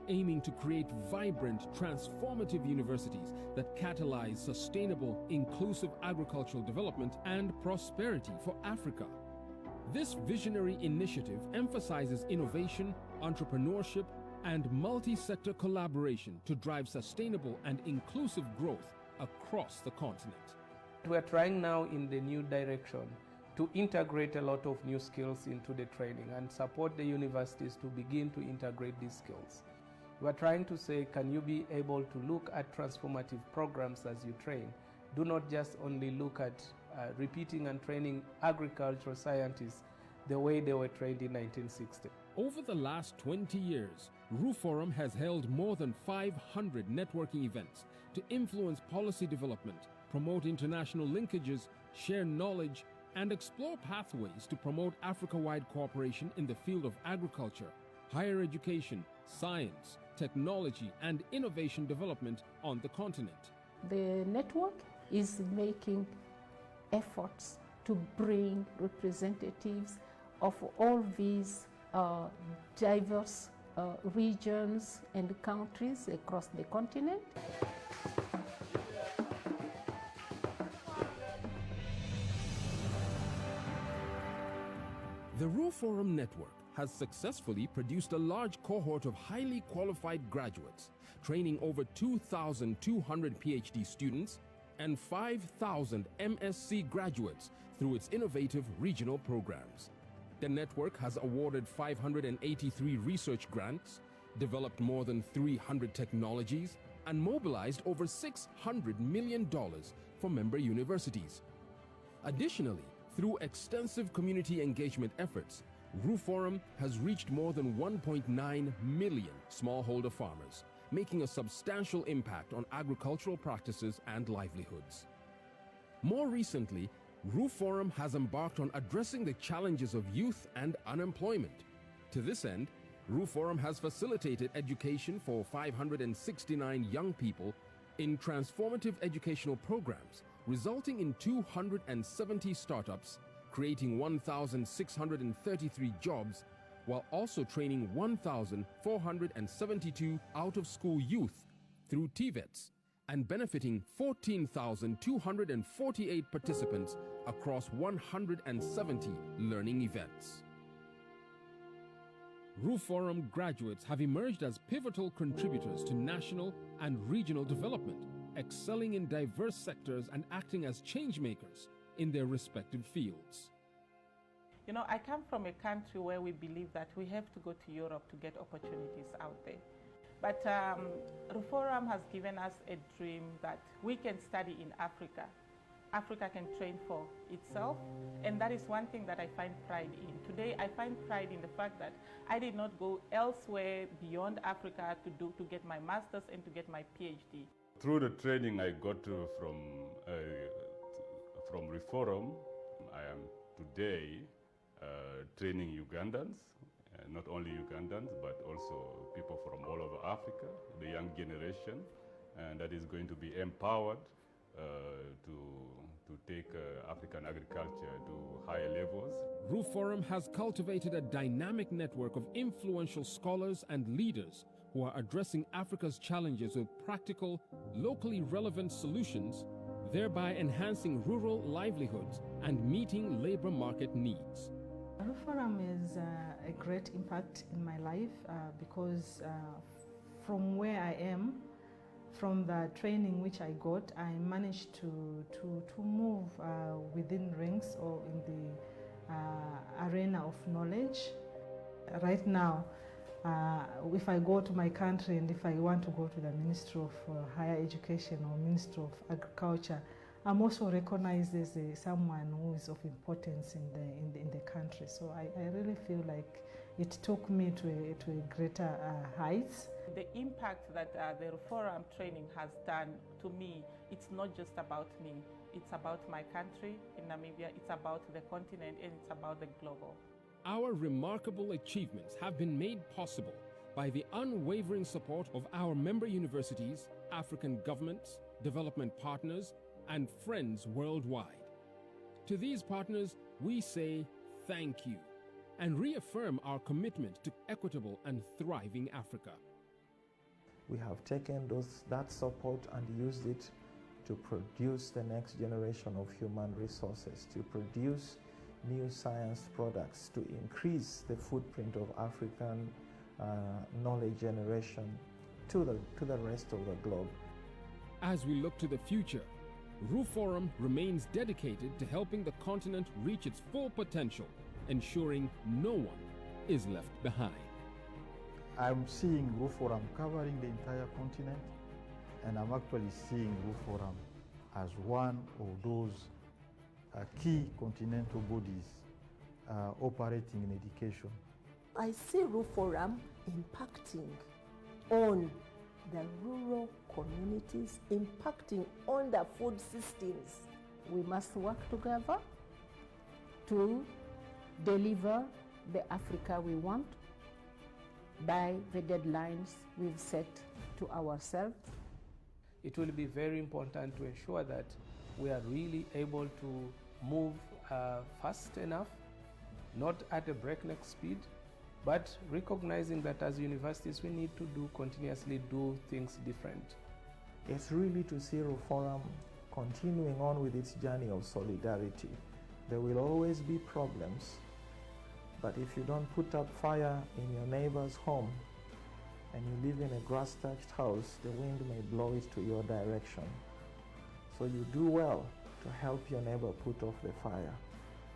aiming to create vibrant, transformative universities that catalyze sustainable, inclusive agricultural development and prosperity for Africa. This visionary initiative emphasizes innovation, entrepreneurship, and multi-sector collaboration to drive sustainable and inclusive growth across the continent. We are trying now in the new direction to integrate a lot of new skills into the training and support the universities to begin to integrate these skills. We are trying to say, can you be able to look at transformative programs as you train? Do not just only look at repeating and training agricultural scientists the way they were trained in 1960. Over the last 20 years, RUFORUM has held more than 500 networking events to influence policy development, promote international linkages, share knowledge, and explore pathways to promote Africa-wide cooperation in the field of agriculture, higher education, science, technology, and innovation development on the continent. The network is making efforts to bring representatives of all these diverse regions and countries across the continent. The RUFORUM network has successfully produced a large cohort of highly qualified graduates, training over 2,200 PhD students and 5,000 MSc graduates through its innovative regional programs. The network has awarded 583 research grants, developed more than 300 technologies, and mobilized over $600 million for member universities. Additionally, through extensive community engagement efforts, RUFORUM has reached more than 1.9 million smallholder farmers, making a substantial impact on agricultural practices and livelihoods. More recently, RUFORUM has embarked on addressing the challenges of youth and unemployment. To this end, RUFORUM has facilitated education for 569 young people in transformative educational programs, resulting in 270 startups, creating 1,633 jobs, while also training 1,472 out-of-school youth through TVETs, and benefiting 14,248 participants across 170 learning events. RUFORUM graduates have emerged as pivotal contributors to national and regional development, excelling in diverse sectors and acting as change makers in their respective fields. You know, I come from a country where we believe that we have to go to Europe to get opportunities out there. But RUFORUM has given us a dream that we can study in Africa. Africa can train for itself, and that is one thing that I find pride in. Today, I find pride in the fact that I did not go elsewhere beyond Africa to get my master's and to get my PhD. Through the training I got from RUFORUM, I am today training Ugandans, not only Ugandans, but also people from all over Africa, the young generation, and that is going to be empowered to take African agriculture to higher levels. RUFORUM has cultivated a dynamic network of influential scholars and leaders who are addressing Africa's challenges with practical, locally relevant solutions, thereby enhancing rural livelihoods and meeting labor market needs. RUFORUM is a great impact in my life because from where I am, from the training which I got, I managed to move within ranks or in the arena of knowledge. Right now, if I go to my country and if I want to go to the Ministry of Higher Education or Ministry of Agriculture, I'm also recognized as someone who is of importance in the country. So I really feel like it took me to a greater heights. The impact that the RUFORUM training has done to me, it's not just about me. It's about my country in Namibia, it's about the continent, and it's about the global. Our remarkable achievements have been made possible by the unwavering support of our member universities, African governments, development partners, and friends worldwide. To these partners, we say thank you and reaffirm our commitment to equitable and thriving Africa. We have taken that support and used it to produce the next generation of human resources, to produce new science products, to increase the footprint of African knowledge generation to the rest of the globe. As we look to the future, RUFORUM remains dedicated to helping the continent reach its full potential, ensuring no one is left behind. I'm seeing RUFORUM covering the entire continent, and I'm actually seeing RUFORUM as one of those key continental bodies operating in education. I see RUFORUM impacting on the rural communities, impacting on the food systems. We must work together to deliver the Africa we want by the deadlines we've set to ourselves. It will be very important to ensure that we are really able to move fast enough, not at a breakneck speed, but recognizing that as universities we need to continuously do things different. It's really to see RUFORUM continuing on with its journey of solidarity. There will always be problems, but if you don't put up fire in your neighbor's home and you live in a grass-thatched house, the wind may blow it to your direction. So you do well to help your neighbor put off the fire.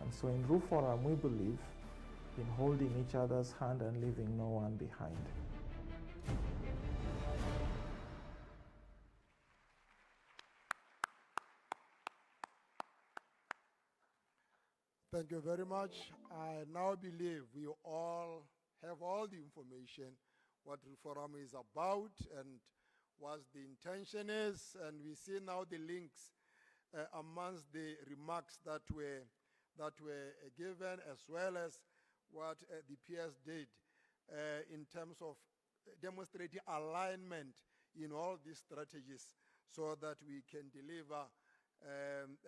And so in RUFORUM we believe in holding each other's hand and leaving no one behind. Thank you very much. I now believe we all have all the information what RUFORUM is about and what the intention is, and we see now the links amongst the remarks that were given, as well as what the peers did in terms of demonstrating alignment in all these strategies so that we can deliver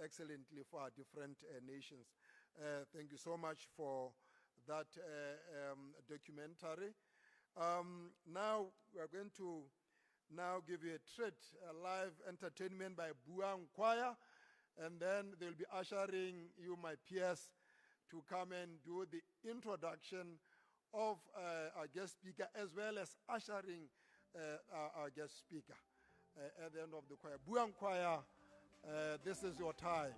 excellently for our different nations. Thank you so much for that documentary. Now we're going to give you a treat, a live entertainment by BUAN Choir, and then they'll be ushering you, my peers, to come and do the introduction of our guest speaker, as well as ushering our guest speaker at the end of the choir. BUAN Choir, this is your time.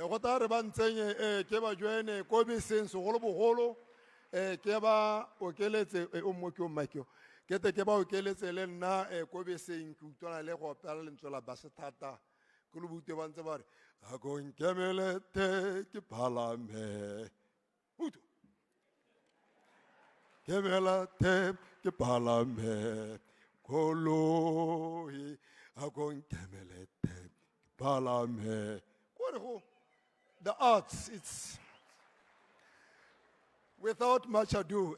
Gotare ba ntsenye ke ba joine ko beseng segolo bogolo ke ba okeletse o mo ke o makyo ke te ke ba okeletse le nna ko beseng ke utlwana le go opela lentswe la basethata ke lo bute ba ntse ba re ga go nkemelete ke palame utu kemelete ke palame koloi are going temelete, palame. The arts, it's without much ado,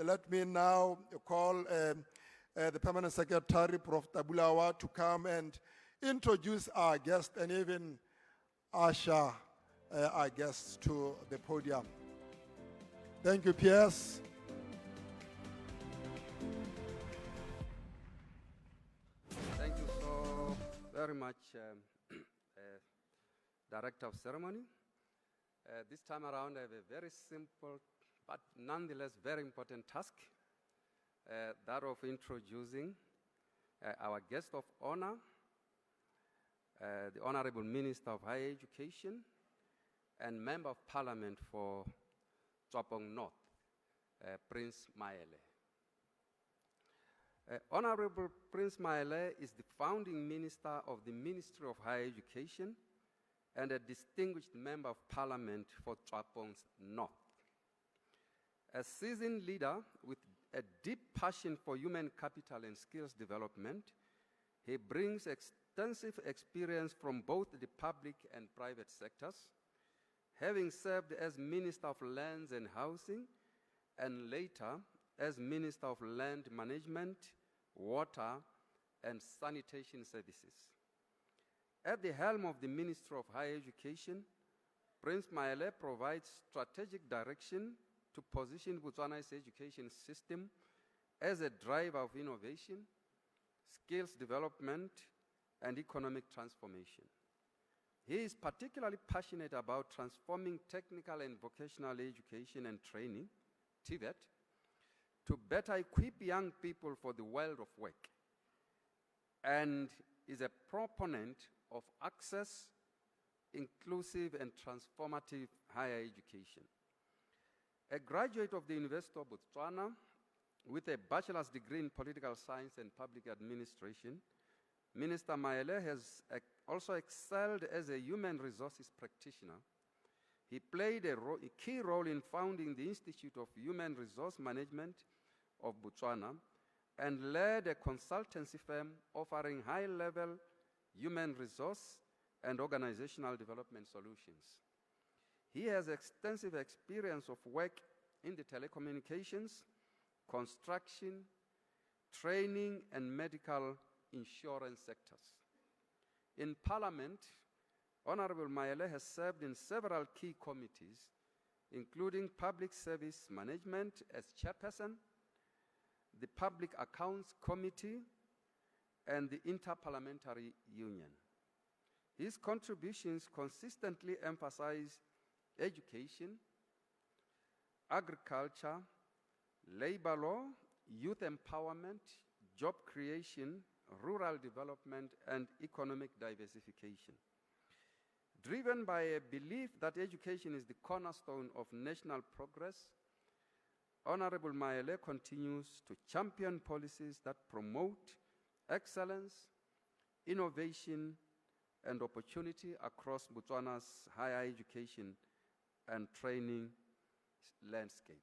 let me now call the Permanent Secretary, Prof. Tabulawa, to come and introduce our guest and even usher our guests to the podium. Thank you, Piers. Thank you so very much, Director of Ceremony. This time around, I have a very simple, but nonetheless very important task, that of introducing our guest of honor, the Honorable Minister of Higher Education and Member of Parliament for Tswapong North, Prince Maele. Honorable Prince Maele is the founding minister of the Ministry of Higher Education and a distinguished member of Parliament for Tswapong North. A seasoned leader with a deep passion for human capital and skills development, he brings extensive experience from both the public and private sectors, having served as Minister of Lands and Housing and later as Minister of Land Management, Water and Sanitation Services. At the helm of the Ministry of Higher Education, Prince Maele provides strategic direction to position Botswana's education system as a driver of innovation, skills development, and economic transformation. He is particularly passionate about transforming technical and vocational education and training, TVET, to better equip young people for the world of work, and is a proponent of access, inclusive and transformative higher education. A graduate of the University of Botswana with a bachelor's degree in political science and public administration, Minister Maele has also excelled as a human resources practitioner. He played a key role in founding the Institute of Human Resource Management of Botswana and led a consultancy firm offering high-level human resource and organizational development solutions. He has extensive experience of work in the telecommunications, construction, training, and medical insurance sectors. In Parliament, Honorable Maele has served in several key committees, including Public Service Management as chairperson, the Public Accounts Committee, and the Interparliamentary Union. His contributions consistently emphasize education, agriculture, labor law, youth empowerment, job creation, rural development, and economic diversification. Driven by a belief that education is the cornerstone of national progress, Honorable Maele continues to champion policies that promote excellence, innovation, and opportunity across Botswana's higher education and training landscape.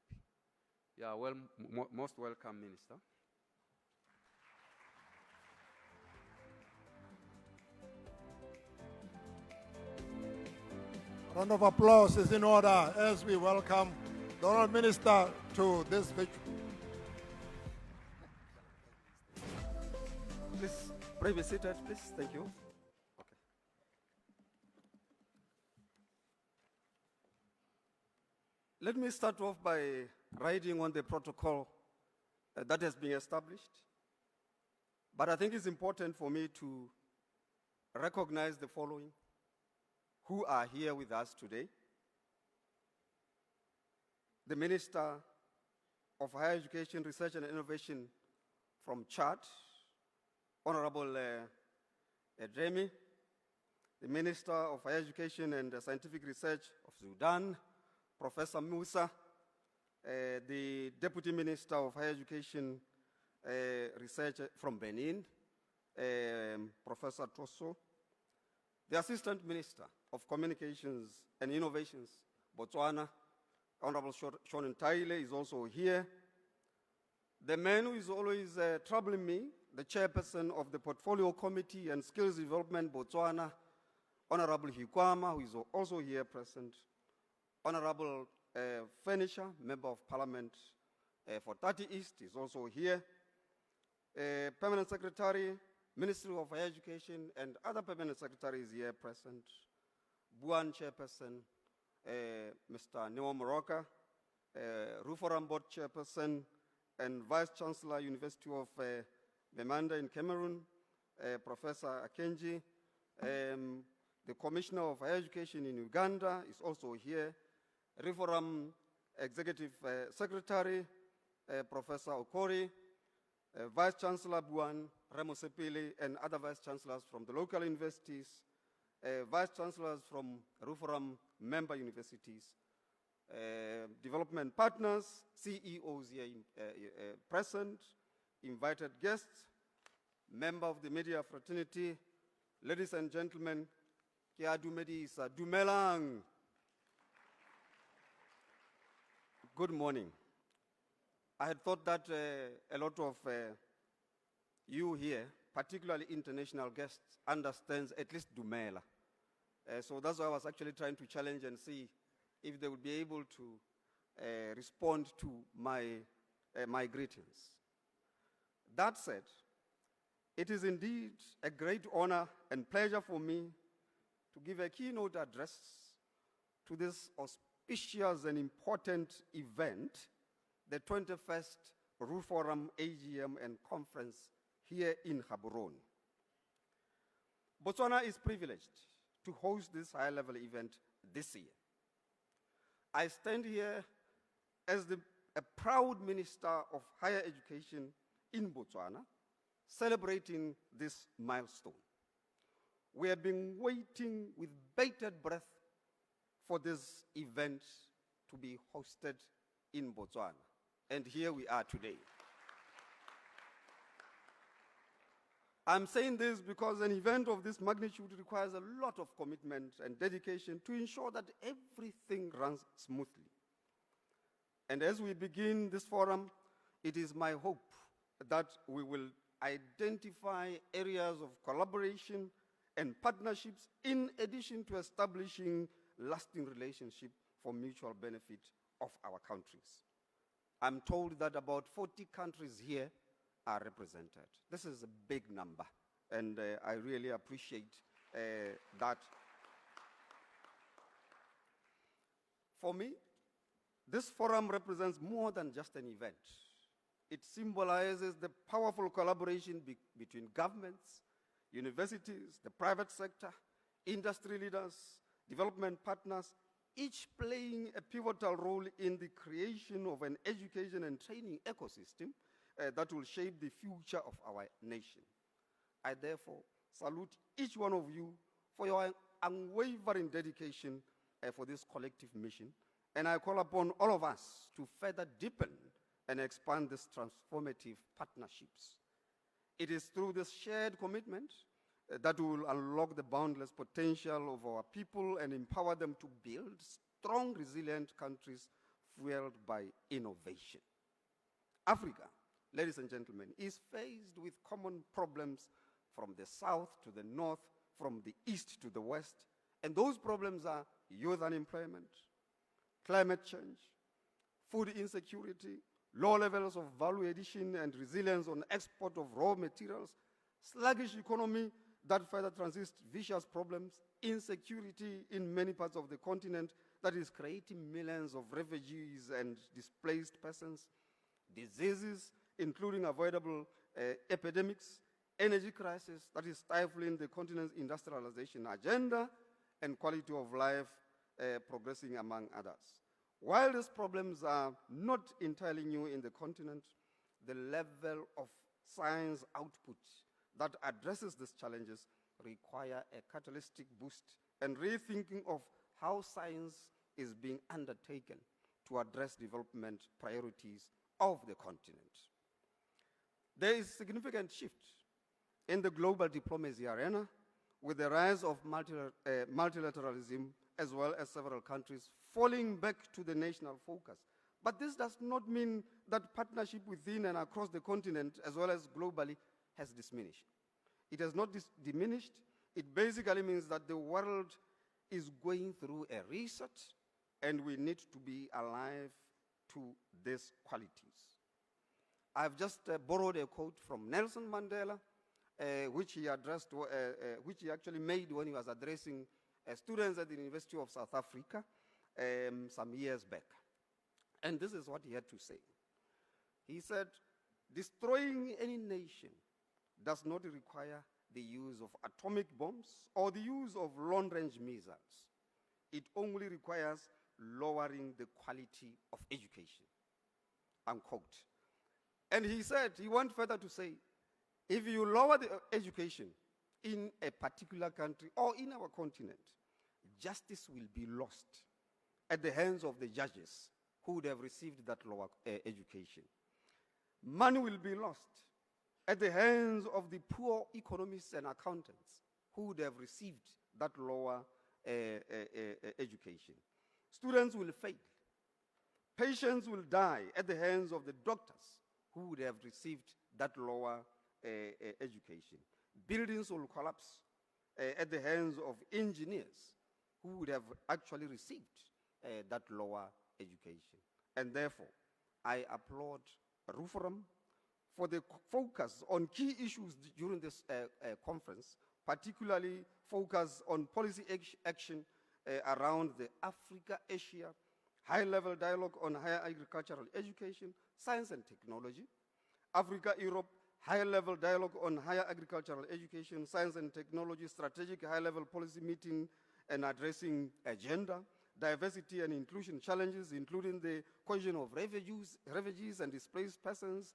You are most welcome, Minister. Round of applause is in order as we welcome the Honourable Minister to this page. Please, pray be seated, please. Thank you. Okay. Let me start off by riding on the protocol that has been established. But I think it's important for me to recognize the following who are here with us today. The Minister of Higher Education, Research and Innovation from Chad, Honorable Edremi, the Minister of Higher Education and Scientific Research of Sudan, Professor Musa, the Deputy Minister of Higher Education Research from Benin, Professor Toso, the Assistant Minister of Communications and Innovations, Botswana, Honorable Shonen Taile is also here. The man who is always troubling me, the chairperson of the Portfolio Committee and Skills Development Botswana, Honorable Hikwama, who is also here present, Honorable Furniture, Member of Parliament for 30 East, is also here, Permanent Secretary, Ministry of Higher Education, and other permanent secretaries here present, BUAN Chairperson, Mr. Neo Moroka, RUFORUM Board Chairperson, and Vice Chancellor, University of Bemanda in Cameroon, Professor Akenji, the Commissioner of Higher Education in Uganda is also here, RUFORUM Executive Secretary, Professor Okori, Vice Chancellor BUAN, Mosepele, and other Vice Chancellors from the local universities, Vice Chancellors from RUFORUM member universities, development partners, CEOs here present, invited guests, member of the media fraternity, ladies and gentlemen, kia dumedi sa dumelang. Good morning. I had thought that a lot of you here, particularly international guests, understands at least Dumela. So that's why I was actually trying to challenge and see if they would be able to respond to my greetings. That said, it is indeed a great honor and pleasure for me to give a keynote address to this auspicious and important event, the 21st RUFORUM AGM and Conference here in Gaborone. Botswana is privileged to host this high-level event this year. I stand here as a proud Minister of Higher Education in Botswana, celebrating this milestone. We have been waiting with bated breath for this event to be hosted in Botswana, and here we are today. I'm saying this because an event of this magnitude requires a lot of commitment and dedication to ensure that everything runs smoothly. And as we begin this forum, it is my hope that we will identify areas of collaboration and partnerships in addition to establishing lasting relationships for mutual benefit of our countries. I'm told that about 40 countries here are represented. This is a big number, and I really appreciate that. For me, this forum represents more than just an event. It symbolizes the powerful collaboration between governments, universities, the private sector, industry leaders, development partners, each playing a pivotal role in the creation of an education and training ecosystem that will shape the future of our nation. I therefore salute each one of you for your unwavering dedication for this collective mission, and I call upon all of us to further deepen and expand these transformative partnerships. It is through this shared commitment that we will unlock the boundless potential of our people and empower them to build strong, resilient countries fueled by innovation. Africa, ladies and gentlemen, is faced with common problems from the south to the north, from the east to the west, and those problems are youth unemployment, climate change, food insecurity, low levels of value addition and resilience on export of raw materials, sluggish economy that further transits vicious problems, insecurity in many parts of the continent that is creating millions of refugees and displaced persons, diseases including avoidable epidemics, energy crisis that is stifling the continent's industrialization agenda, and quality of life progressing among others. While these problems are not entirely new in the continent, the level of science output that addresses these challenges require a catalytic boost and rethinking of how science is being undertaken to address development priorities of the continent. There is significant shift in the global diplomacy arena with the rise of multilateralism, as well as several countries falling back to the national focus. But this does not mean that partnership within and across the continent, as well as globally, has diminished. It has not diminished. It basically means that the world is going through a reset, and we need to be alive to these qualities. I've just borrowed a quote from Nelson Mandela, which he actually made when he was addressing students at the University of South Africa some years back. And this is what he had to say. He said, "Destroying any nation does not require the use of atomic bombs or the use of long-range missiles. It only requires lowering the quality of education," unquote. And he said, he went further to say, if you lower the education in a particular country or in our continent, justice will be lost at the hands of the judges who would have received that lower education. Money will be lost at the hands of the poor economists and accountants who would have received that lower education. Students will fail. Patients will die at the hands of the doctors who would have received that lower education. Buildings will collapse at the hands of engineers who would have actually received that lower education. And therefore, I applaud RUFORUM for the focus on key issues during this conference, particularly focus on policy action around the Africa-Asia high-level dialogue on higher agricultural education, science and technology, Africa-Europe high-level dialogue on higher agricultural education, science and technology, strategic high-level policy meeting and addressing gender, diversity and inclusion challenges, including the question of refugees and displaced persons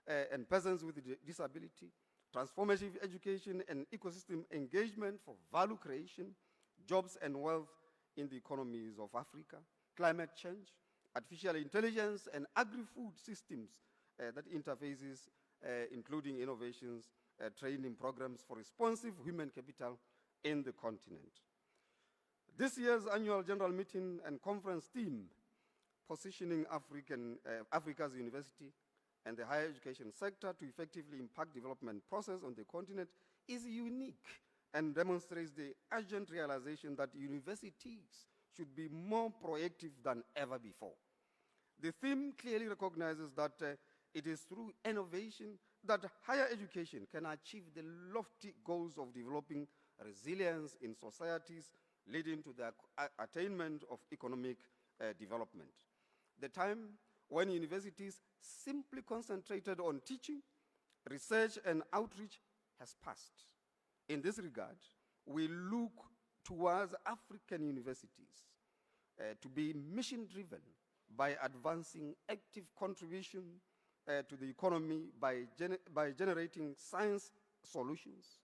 and persons with disability, transformative education and ecosystem engagement for value creation, jobs and wealth in the economies of Africa, climate change, artificial intelligence and agri-food systems that interfaces, including innovations, training programs for responsive human capital in the continent. This year's annual general meeting and conference theme, positioning Africa's university and the higher education sector to effectively impact development process on the continent, is unique and demonstrates the urgent realization that universities should be more proactive than ever before. The theme clearly recognizes that it is through innovation that higher education can achieve the lofty goals of developing resilience in societies, leading to the attainment of economic development. The time when universities simply concentrated on teaching, research, and outreach has passed. In this regard, we look towards African universities to be mission-driven by advancing active contribution to the economy by generating science solutions,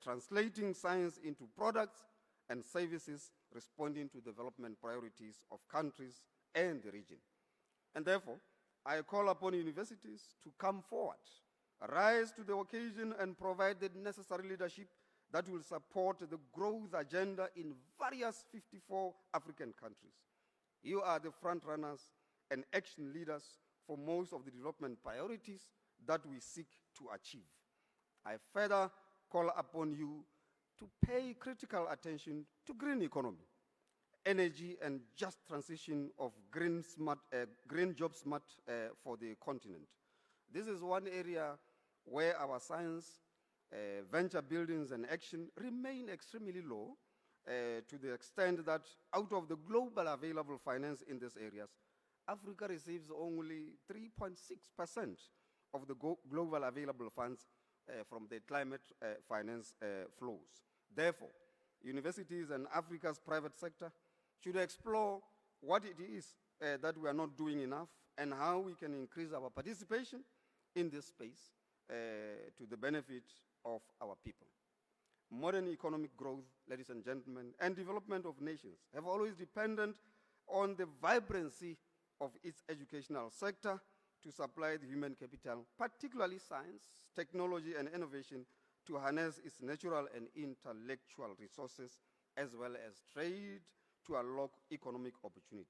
translating science into products and services responding to development priorities of countries and the region. And therefore, I call upon universities to come forward, rise to the occasion, and provide the necessary leadership that will support the growth agenda in various 54 African countries. You are the front runners and action leaders for most of the development priorities that we seek to achieve. I further call upon you to pay critical attention to green economy, energy, and just transition of green job smart for the continent. This is one area where our science, venture buildings and action remain extremely low to the extent that out of the global available finance in these areas, Africa receives only 3.6% of the global available funds from the climate finance flows. Therefore, universities and Africa's private sector should explore what it is that we are not doing enough and how we can increase our participation in this space to the benefit of our people. Modern economic growth, ladies and gentlemen, and development of nations have always depended on the vibrancy of its educational sector to supply the human capital, particularly science, technology, and innovation, to harness its natural and intellectual resources, as well as trade to unlock economic opportunity.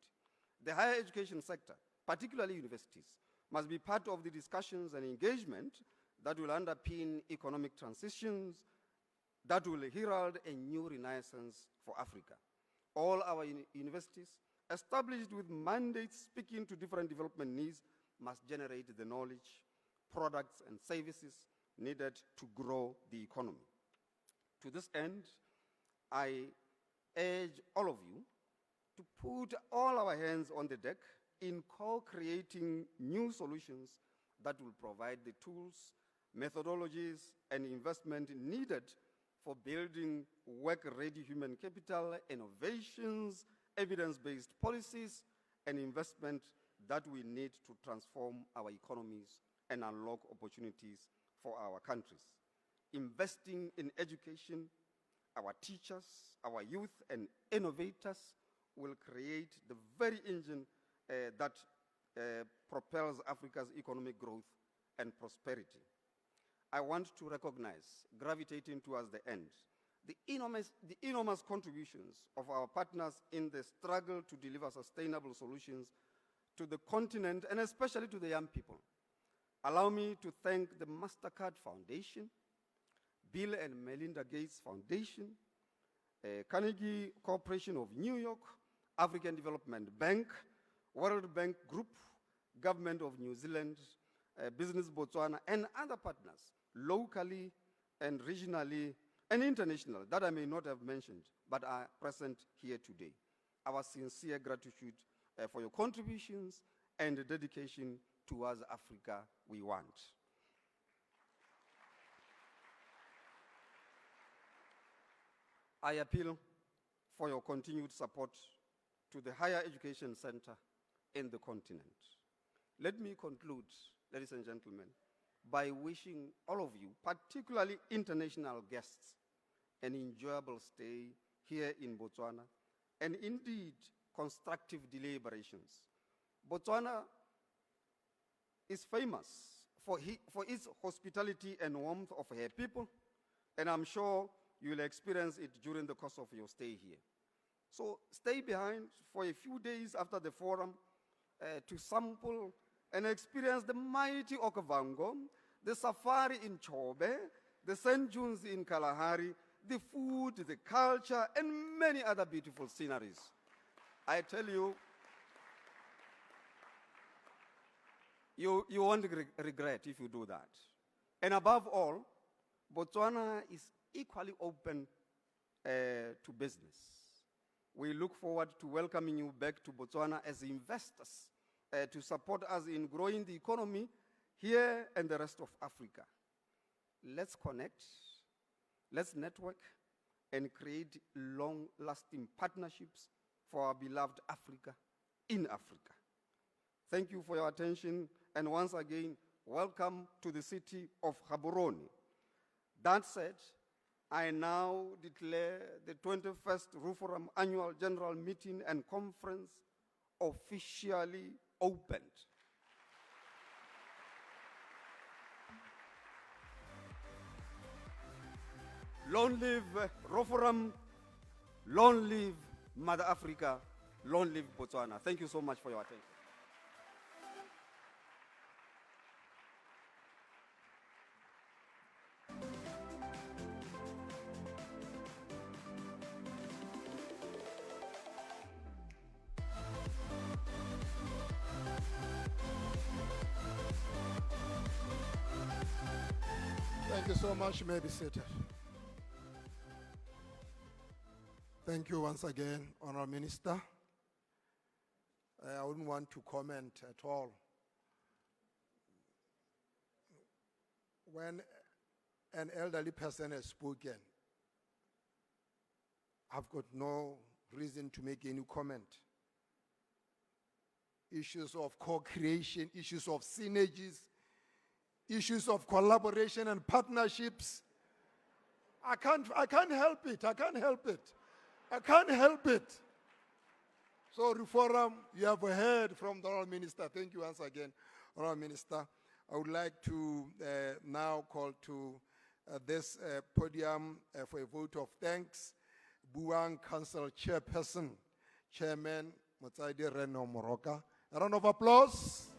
The higher education sector, particularly universities, must be part of the discussions and engagement that will underpin economic transitions, that will herald a new renaissance for Africa. All our universities, established with mandates speaking to different development needs, must generate the knowledge, products, and services needed to grow the economy. To this end, I urge all of you to put all our hands on the deck in co-creating new solutions that will provide the tools, methodologies, and investment needed for building work-ready human capital, innovations, evidence-based policies, and investment that we need to transform our economies and unlock opportunities for our countries. Investing in education, our teachers, our youth, and innovators will create the very engine that propels Africa's economic growth and prosperity. I want to recognize, gravitating towards the end, the enormous contributions of our partners in the struggle to deliver sustainable solutions to the continent and especially to the young people. Allow me to thank the MasterCard Foundation, Bill and Melinda Gates Foundation, Carnegie Corporation of New York, African Development Bank, World Bank Group, Government of New Zealand, Business Botswana, and other partners, locally and regionally and international, that I may not have mentioned, but are present here today. Our sincere gratitude for your contributions and the dedication towards Africa we want. I appeal for your continued support to the higher education center in the continent. Let me conclude, ladies and gentlemen, by wishing all of you, particularly international guests, an enjoyable stay here in Botswana, and indeed constructive deliberations. Botswana is famous for its hospitality and warmth of her people, and I'm sure you will experience it during the course of your stay here. So stay behind for a few days after the forum to sample and experience the mighty Okavango, the safari in Chobe, the sand dunes in Kalahari, the food, the culture, and many other beautiful sceneries. I tell you, you won't regret if you do that. And above all, Botswana is equally open to business. We look forward to welcoming you back to Botswana as investors to support us in growing the economy here and the rest of Africa. Let's connect, let's network, and create long-lasting partnerships for our beloved Africa in Africa. Thank you for your attention, and once again, welcome to the city of Gaborone. That said, I now declare the 21st RUFORUM Annual General Meeting and Conference officially opened. Long live RUFORUM, long live Mother Africa, long live Botswana. Thank you so much for your attention. Thank you so much. You may be seated. Thank you once again, Honourable Minister. I wouldn't want to comment at all. When an elderly person has spoken, I've got no reason to make any comment. Issues of co-creation, issues of synergies, issues of collaboration and partnerships. I can't help it. I can't help it. I can't help it. So RUFORUM, you have heard from the Honourable Minister. Thank you once again, Honourable Minister. I would like to now call to this podium for a vote of thanks, BUAN Council Chairperson, Chairman Motsaidi Reno Moroka. A round of applause.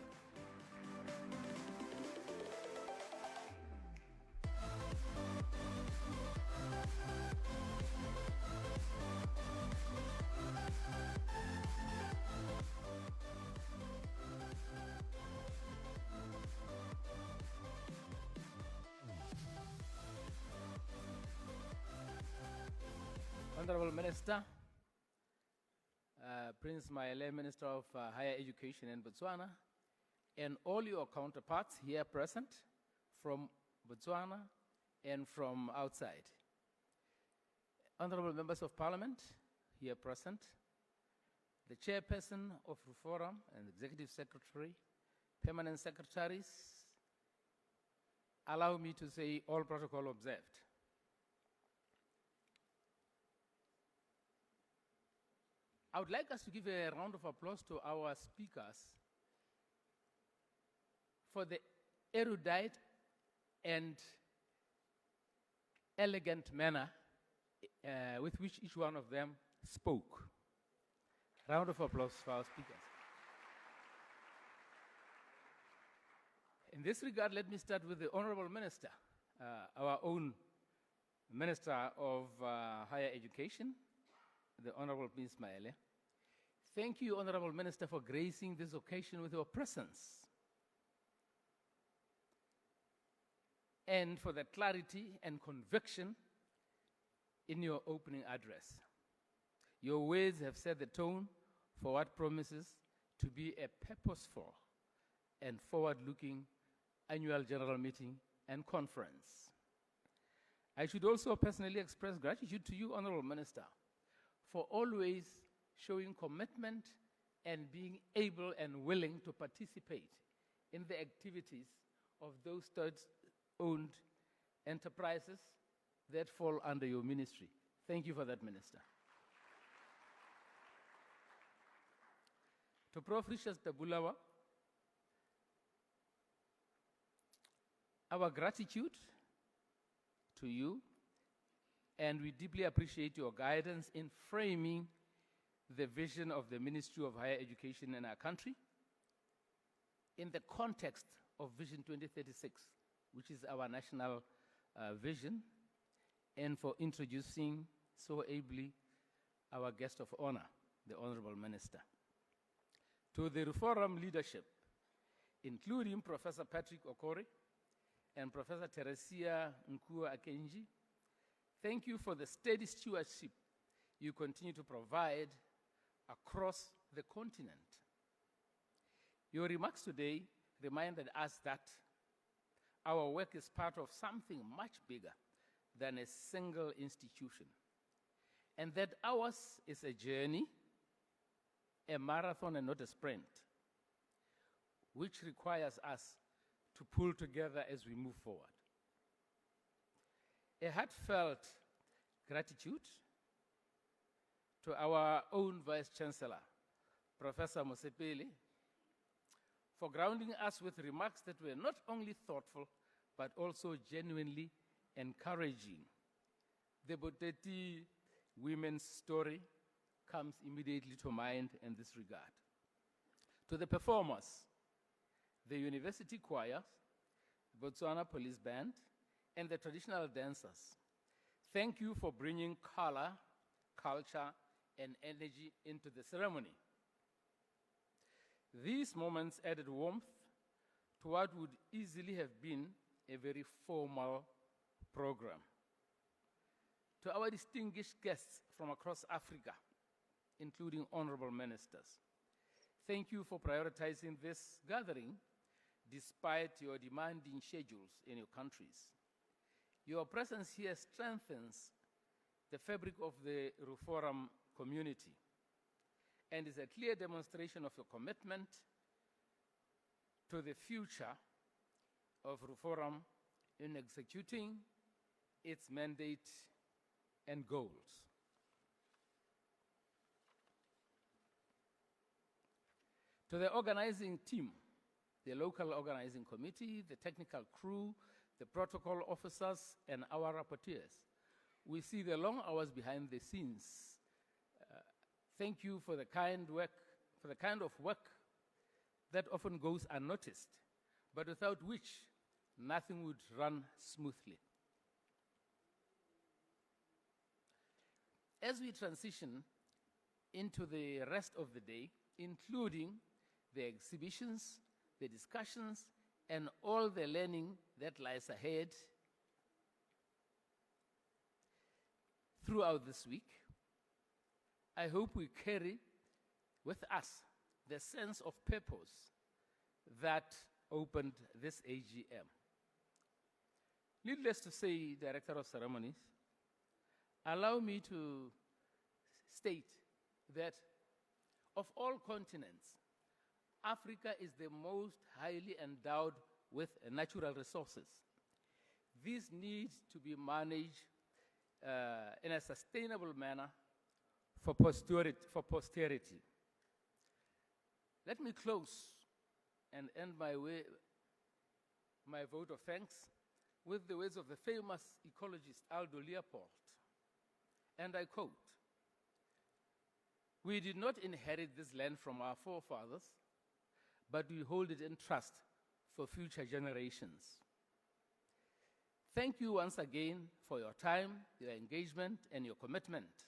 Honorable Minister, Prince Maele, Minister of Higher Education in Botswana, and all your counterparts here present from Botswana and from outside. Honorable Members of Parliament here present, the Chairperson of RUFORUM and Executive Secretary, Permanent Secretaries, allow me to say all protocol observed. I would like us to give a round of applause to our speakers for the erudite and elegant manner with which each one of them spoke. Round of applause for our speakers. In this regard, let me start with the Honorable Minister, our own Minister of Higher Education, the Honorable Prince Maele. Thank you, Honorable Minister, for gracing this occasion with your presence and for the clarity and conviction in your opening address. Your words have set the tone for what promises to be a purposeful and forward-looking annual general meeting and conference. I should also personally express gratitude to you, Honorable Minister, for always showing commitment and being able and willing to participate in the activities of those state-owned enterprises that fall under your ministry. Thank you for that, Minister. To Prof. Richard Tabulawa, our gratitude to you, and we deeply appreciate your guidance in framing the vision of the Ministry of Higher Education in our country in the context of Vision 2036, which is our national vision, and for introducing so ably our guest of honor, the Honorable Minister. To the RUFORUM leadership, including Professor Patrick Okori and Professor Teresia Nkua-Akenji, thank you for the steady stewardship you continue to provide across the continent. Your remarks today reminded us that our work is part of something much bigger than a single institution, and that ours is a journey, a marathon and not a sprint, which requires us to pull together as we move forward. A heartfelt gratitude to our own Vice Chancellor, Professor Mosepele, for grounding us with remarks that were not only thoughtful, but also genuinely encouraging. The Boteti women's story comes immediately to mind in this regard. To the performers, the university choir, Botswana Police Band, and the traditional dancers, thank you for bringing color, culture, and energy into the ceremony. These moments added warmth to what would easily have been a very formal program. To our distinguished guests from across Africa, including honorable ministers, thank you for prioritizing this gathering despite your demanding schedules in your countries. Your presence here strengthens the fabric of the RUFORUM community and is a clear demonstration of your commitment to the future of RUFORUM in executing its mandate and goals. To the organizing team, the local organizing committee, the technical crew, the protocol officers, and our rapporteurs, we see the long hours behind the scenes. Thank you for the kind of work that often goes unnoticed, but without which nothing would run smoothly. As we transition into the rest of the day, including the exhibitions, the discussions, and all the learning that lies ahead throughout this week, I hope we carry with us the sense of purpose that opened this AGM. Needless to say, Director of Ceremonies, allow me to state that of all continents, Africa is the most highly endowed with natural resources. These need to be managed in a sustainable manner for posterity. Let me close and end my vote of thanks with the words of the famous ecologist Aldo Leopold. And I quote, "We did not inherit this land from our forefathers, but we hold it in trust for future generations." Thank you once again for your time, your engagement, and your commitment.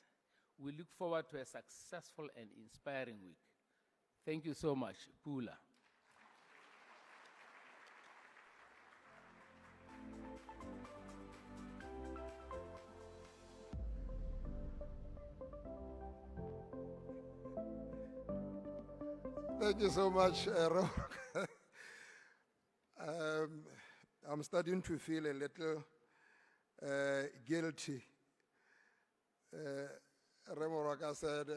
We look forward to a successful and inspiring week. Thank you so much. Pula. Thank you so much, I'm starting to feel a little guilty. Remoraka said,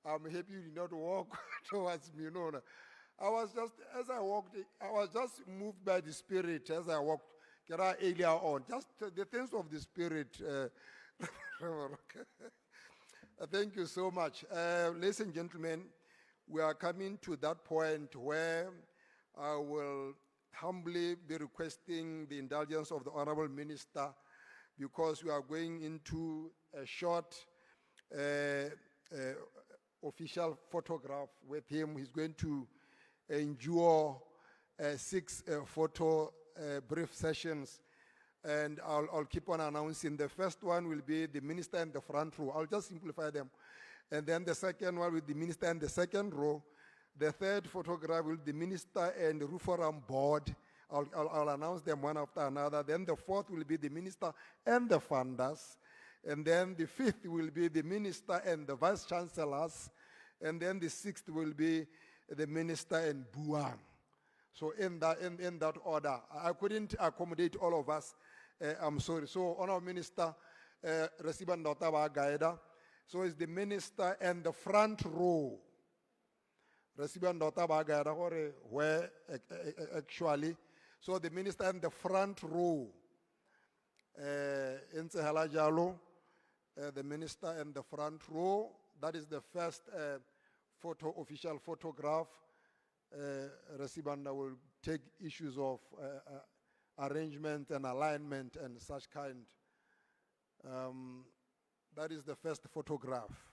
I'm happy you did not walk towards me. No. I was just moved by the Spirit as I walked earlier on. Just the things of the Spirit. Thank you so much. Ladies and gentlemen, we are coming to that point where I will humbly be requesting the indulgence of the Honorable Minister, because we are going into a short official photograph with him. He's going to endure 6 photo brief sessions, and I'll keep on announcing. The first one will be the minister in the front row. I'll just simplify them. And then the second one will be the minister in the second row. The third photograph will be the minister and the RUFORUM board. I'll announce them one after another. Then the fourth will be the minister and the funders. And then the fifth will be the minister and the vice chancellors. And then the sixth will be the minister and BUAN. So in that order. I couldn't accommodate all of us. I'm sorry. So, Honourable Minister, Resiban Notaba Gaida. So it's the minister and the front row. Resiban Notaba Gaida, where actually. So the minister and the front row. Ketlhatlogile, the minister and the front row. That is the first official photograph. Resibanda will take issues of arrangement and alignment and such kind. That is the first photograph.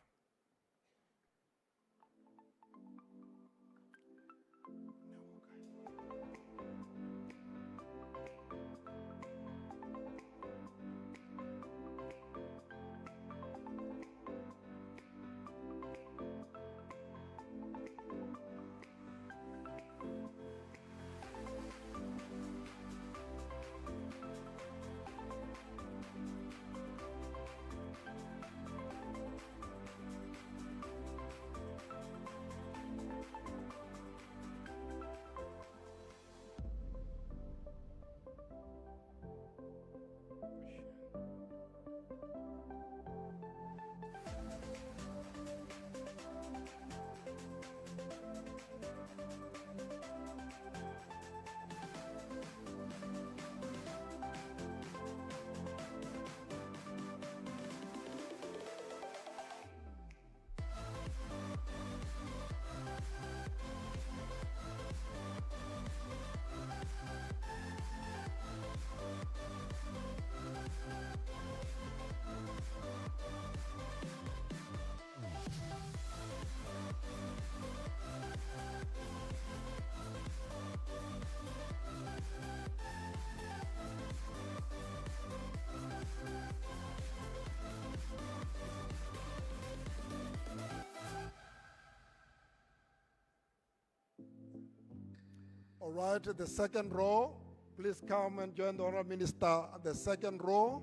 All right, the second row. Please come and join the Honourable Minister at the second row.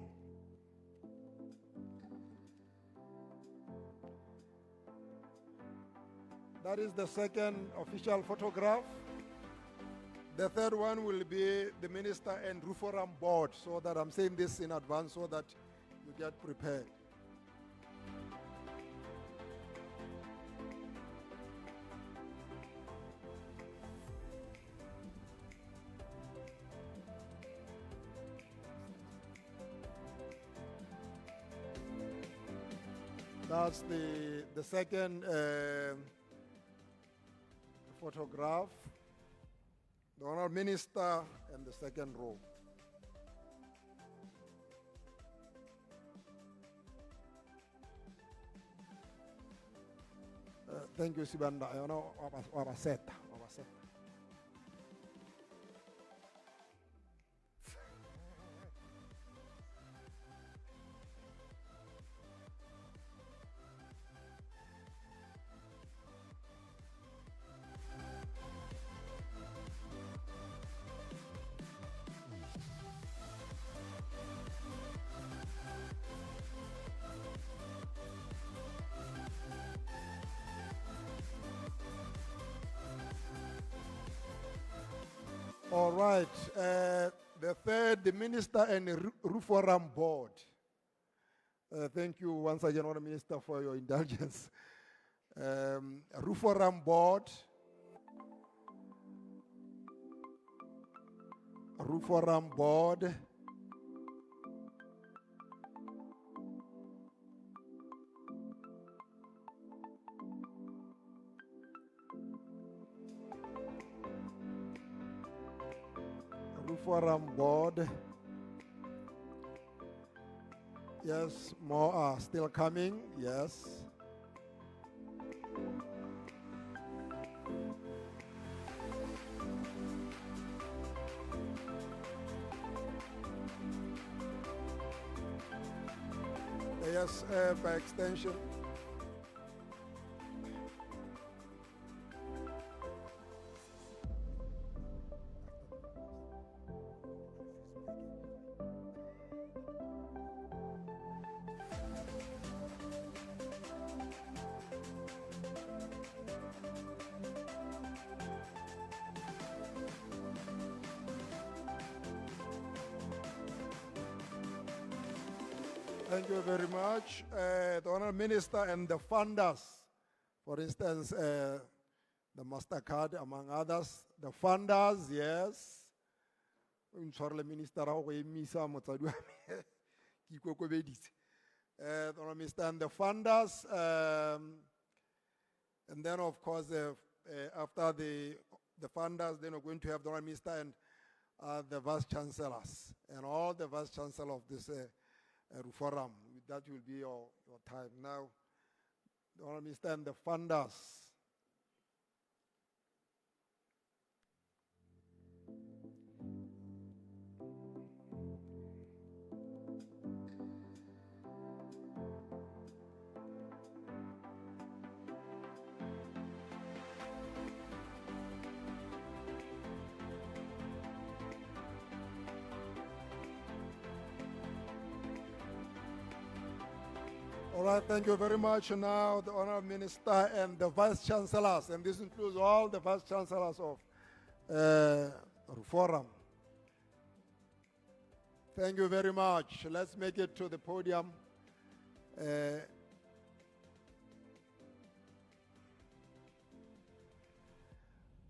That is the second official photograph. The third one will be the minister and RUFORUM board, so that I'm saying this in advance so that you get prepared. That's the second photograph. The Honourable Minister and the second row. Thank you, Sibanda. I know Wabaseta. All right. The third, the Minister and RUFORUM Board. Thank you once again, Honourable Minister, for your indulgence. RUFORUM Board. RUFORUM Board. RUFORUM Board. Yes, more are still coming. Yes. Yes, by extension. Thank you very much. The Honourable Minister and the funders, for instance, the MasterCard, among others. The funders, yes. The Minister, the Honourable Minister and the funders. And then, of course, after the funders, then we're going to have the Honourable Minister and the Vice Chancellors and all the Vice Chancellors of this RUFORUM. That will be your time. Now, the Honourable Minister and the funders. All right, thank you very much. Now, the Honourable Minister and the Vice Chancellors, and this includes all the Vice Chancellors of RUFORUM. Thank you very much. Let's make it to the podium.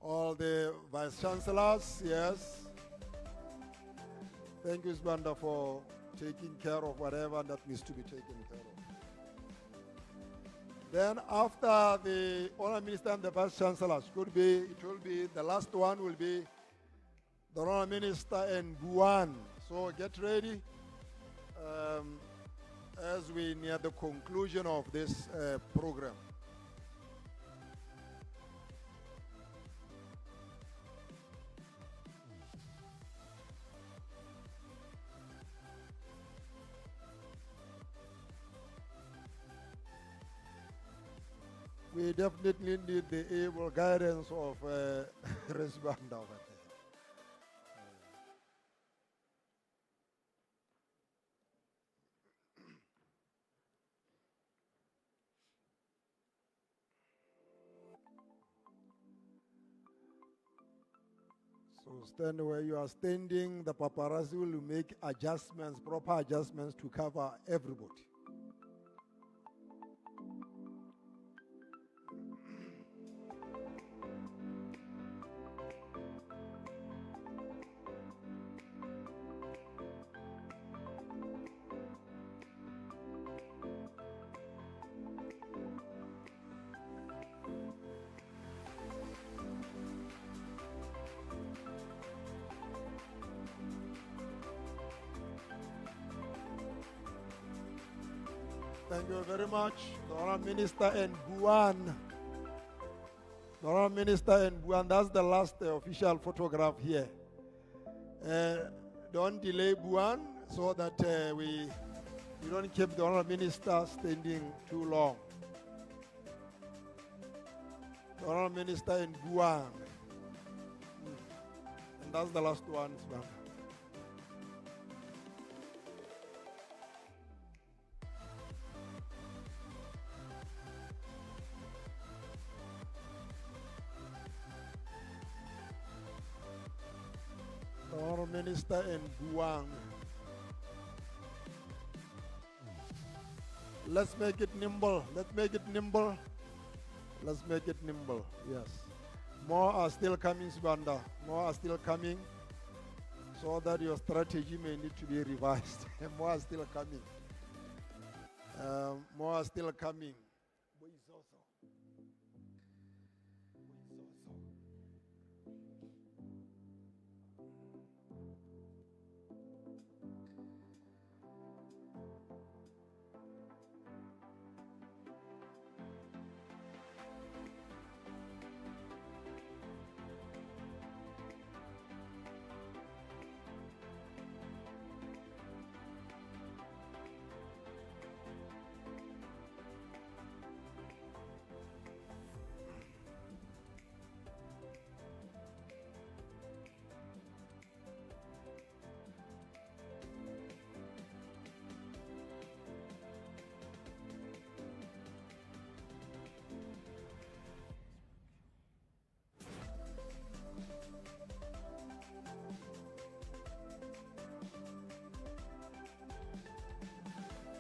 All the Vice Chancellors, yes. Thank you, Sibanda, for taking care of whatever that needs to be taken care of. Then after the Honourable Minister and the Vice Chancellors, it will be, the last one will be the Honourable Minister and BUAN. So get ready as we near the conclusion of this program. We definitely need the able guidance of Resbanda over there. So stand where you are standing. The paparazzi will make adjustments, proper adjustments to cover everybody. Thank you very much, the Honourable Minister and BUAN. The Honourable Minister and BUAN, that's the last official photograph here. Don't delay BUAN so that we don't keep the Honourable Minister standing too long. The Honourable Minister and BUAN. And that's the last one, Sir. Minister and BUAN. Let's make it nimble. Let's make it nimble. Let's make it nimble. Yes. More are still coming, Sibanda. More are still coming. So that your strategy may need to be revised. More are still coming. More are still coming.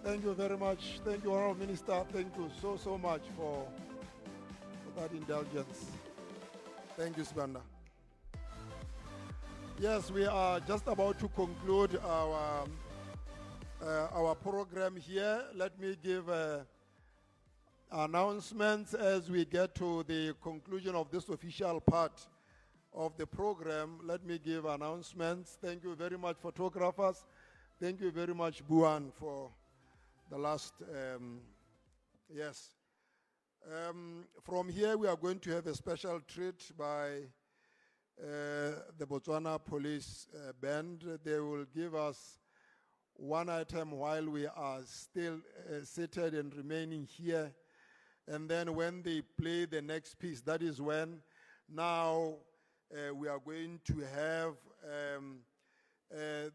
Thank you very much. Thank you, Honourable Minister. Thank you so much for that indulgence. Thank you, Sibanda. Yes, we are just about to conclude our program here. Let me give announcements as we get to the conclusion of this official part of the program. Let me give announcements. Thank you very much, photographers. Thank you very much, BUAN, for the last, yes. From here, we are going to have a special treat by the Botswana Police Band. They will give us one item while we are still seated and remaining here. And then when they play the next piece, that is when now we are going to have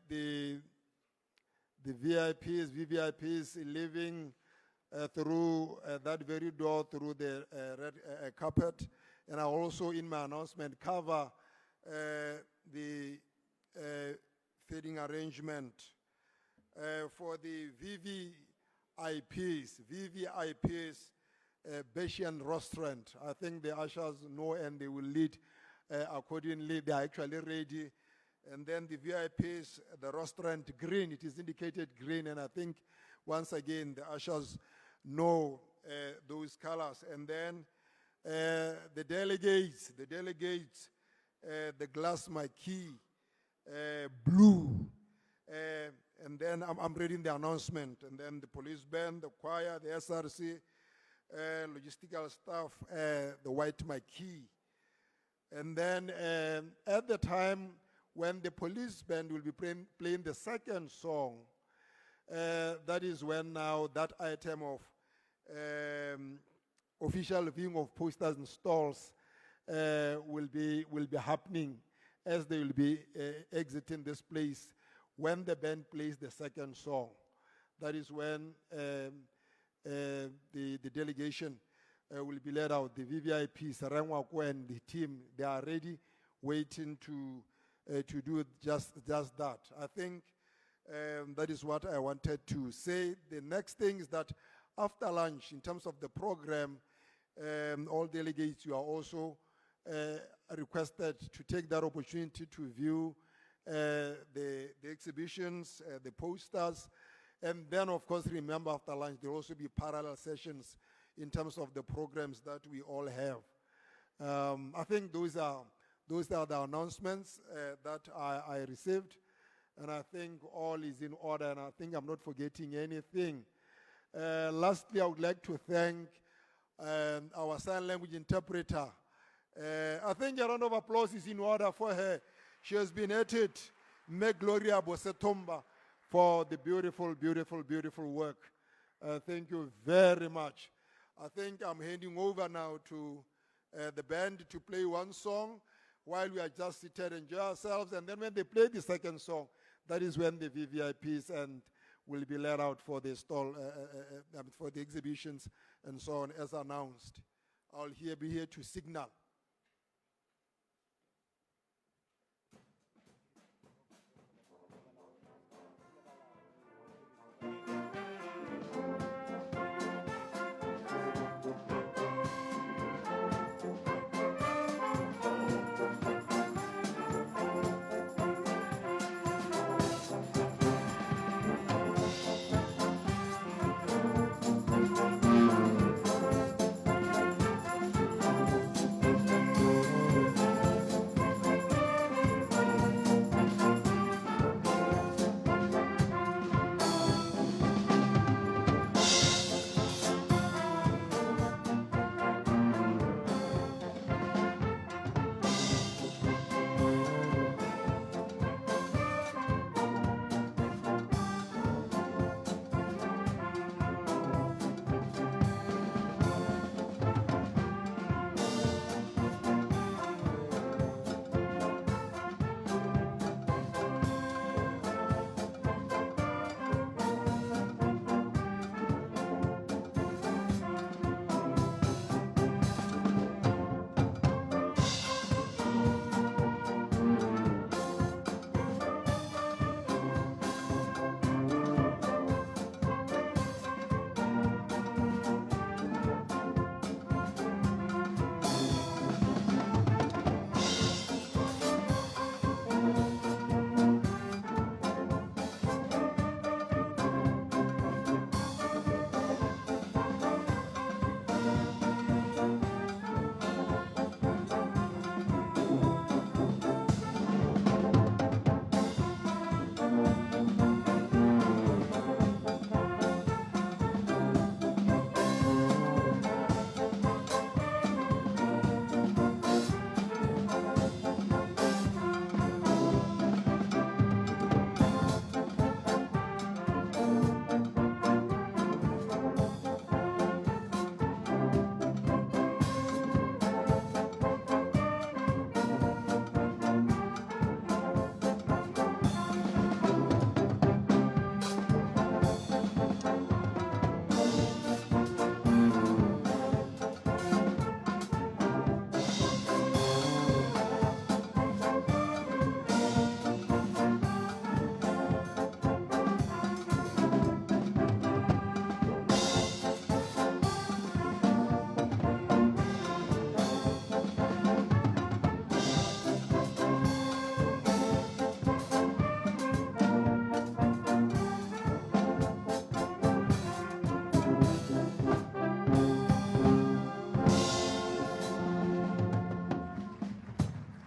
the VVIPs living through that very door, through the red carpet. And I also, in my announcement, cover the feeding arrangement for the VVIPs, Bayesian restaurant. I think the ushers know and they will lead accordingly. They are actually ready. And then the VIPs, the restaurant green, it is indicated green. And I think, once again, the ushers know those colors. And then the delegates, the glass marquee, blue. And then I'm reading the announcement. And then the police band, the choir, the SRC, logistical staff, the white marquee. And then at the time when the police band will be playing the second song, that is when now that item of official viewing of posters and stalls will be happening as they will be exiting this place when the band plays the second song. That is when the delegation will be led out. The VVIPs, Sarangwako and the team, they are ready, waiting to to do just that. I think that is what I wanted to say. The next thing is that after lunch, in terms of the program, all delegates, you are also requested to take that opportunity to view the exhibitions, the posters, and then, of course, remember after lunch, there will also be parallel sessions in terms of the programs that we all have. I think those are the announcements that I received, and I think all is in order, and I think I'm not forgetting anything. Lastly, I would like to thank our sign language interpreter. I think a round of applause is in order for her. She has been at it, Meg Gloria Bosetomba, for the beautiful, beautiful, beautiful work. Thank you very much. I think I'm handing over now to the band to play one song while we are just seated and enjoy ourselves. And then when they play the second song, that is when the VVIPs and will be let out for the stall, for the exhibitions and so on, as announced. I'll be here to signal.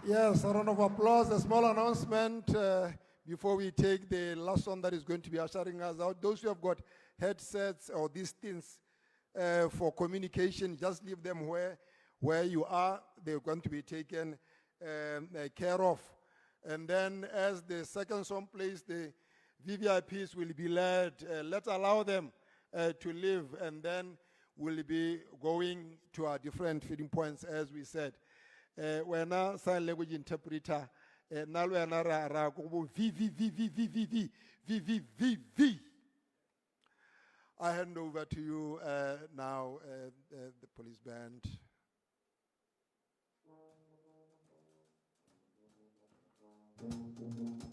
Yes, a round of applause, a small announcement before we take the last one that is going to be ushering us out. Those who have got headsets or these things for communication, just leave them where you are. They're going to be taken care of. And then as the second song plays, the VVIPs will be led. Let's allow them to leave, and then we'll be going to our different feeding points, as we said. When a sign language interpreter, I hand over to you now, the police band. you.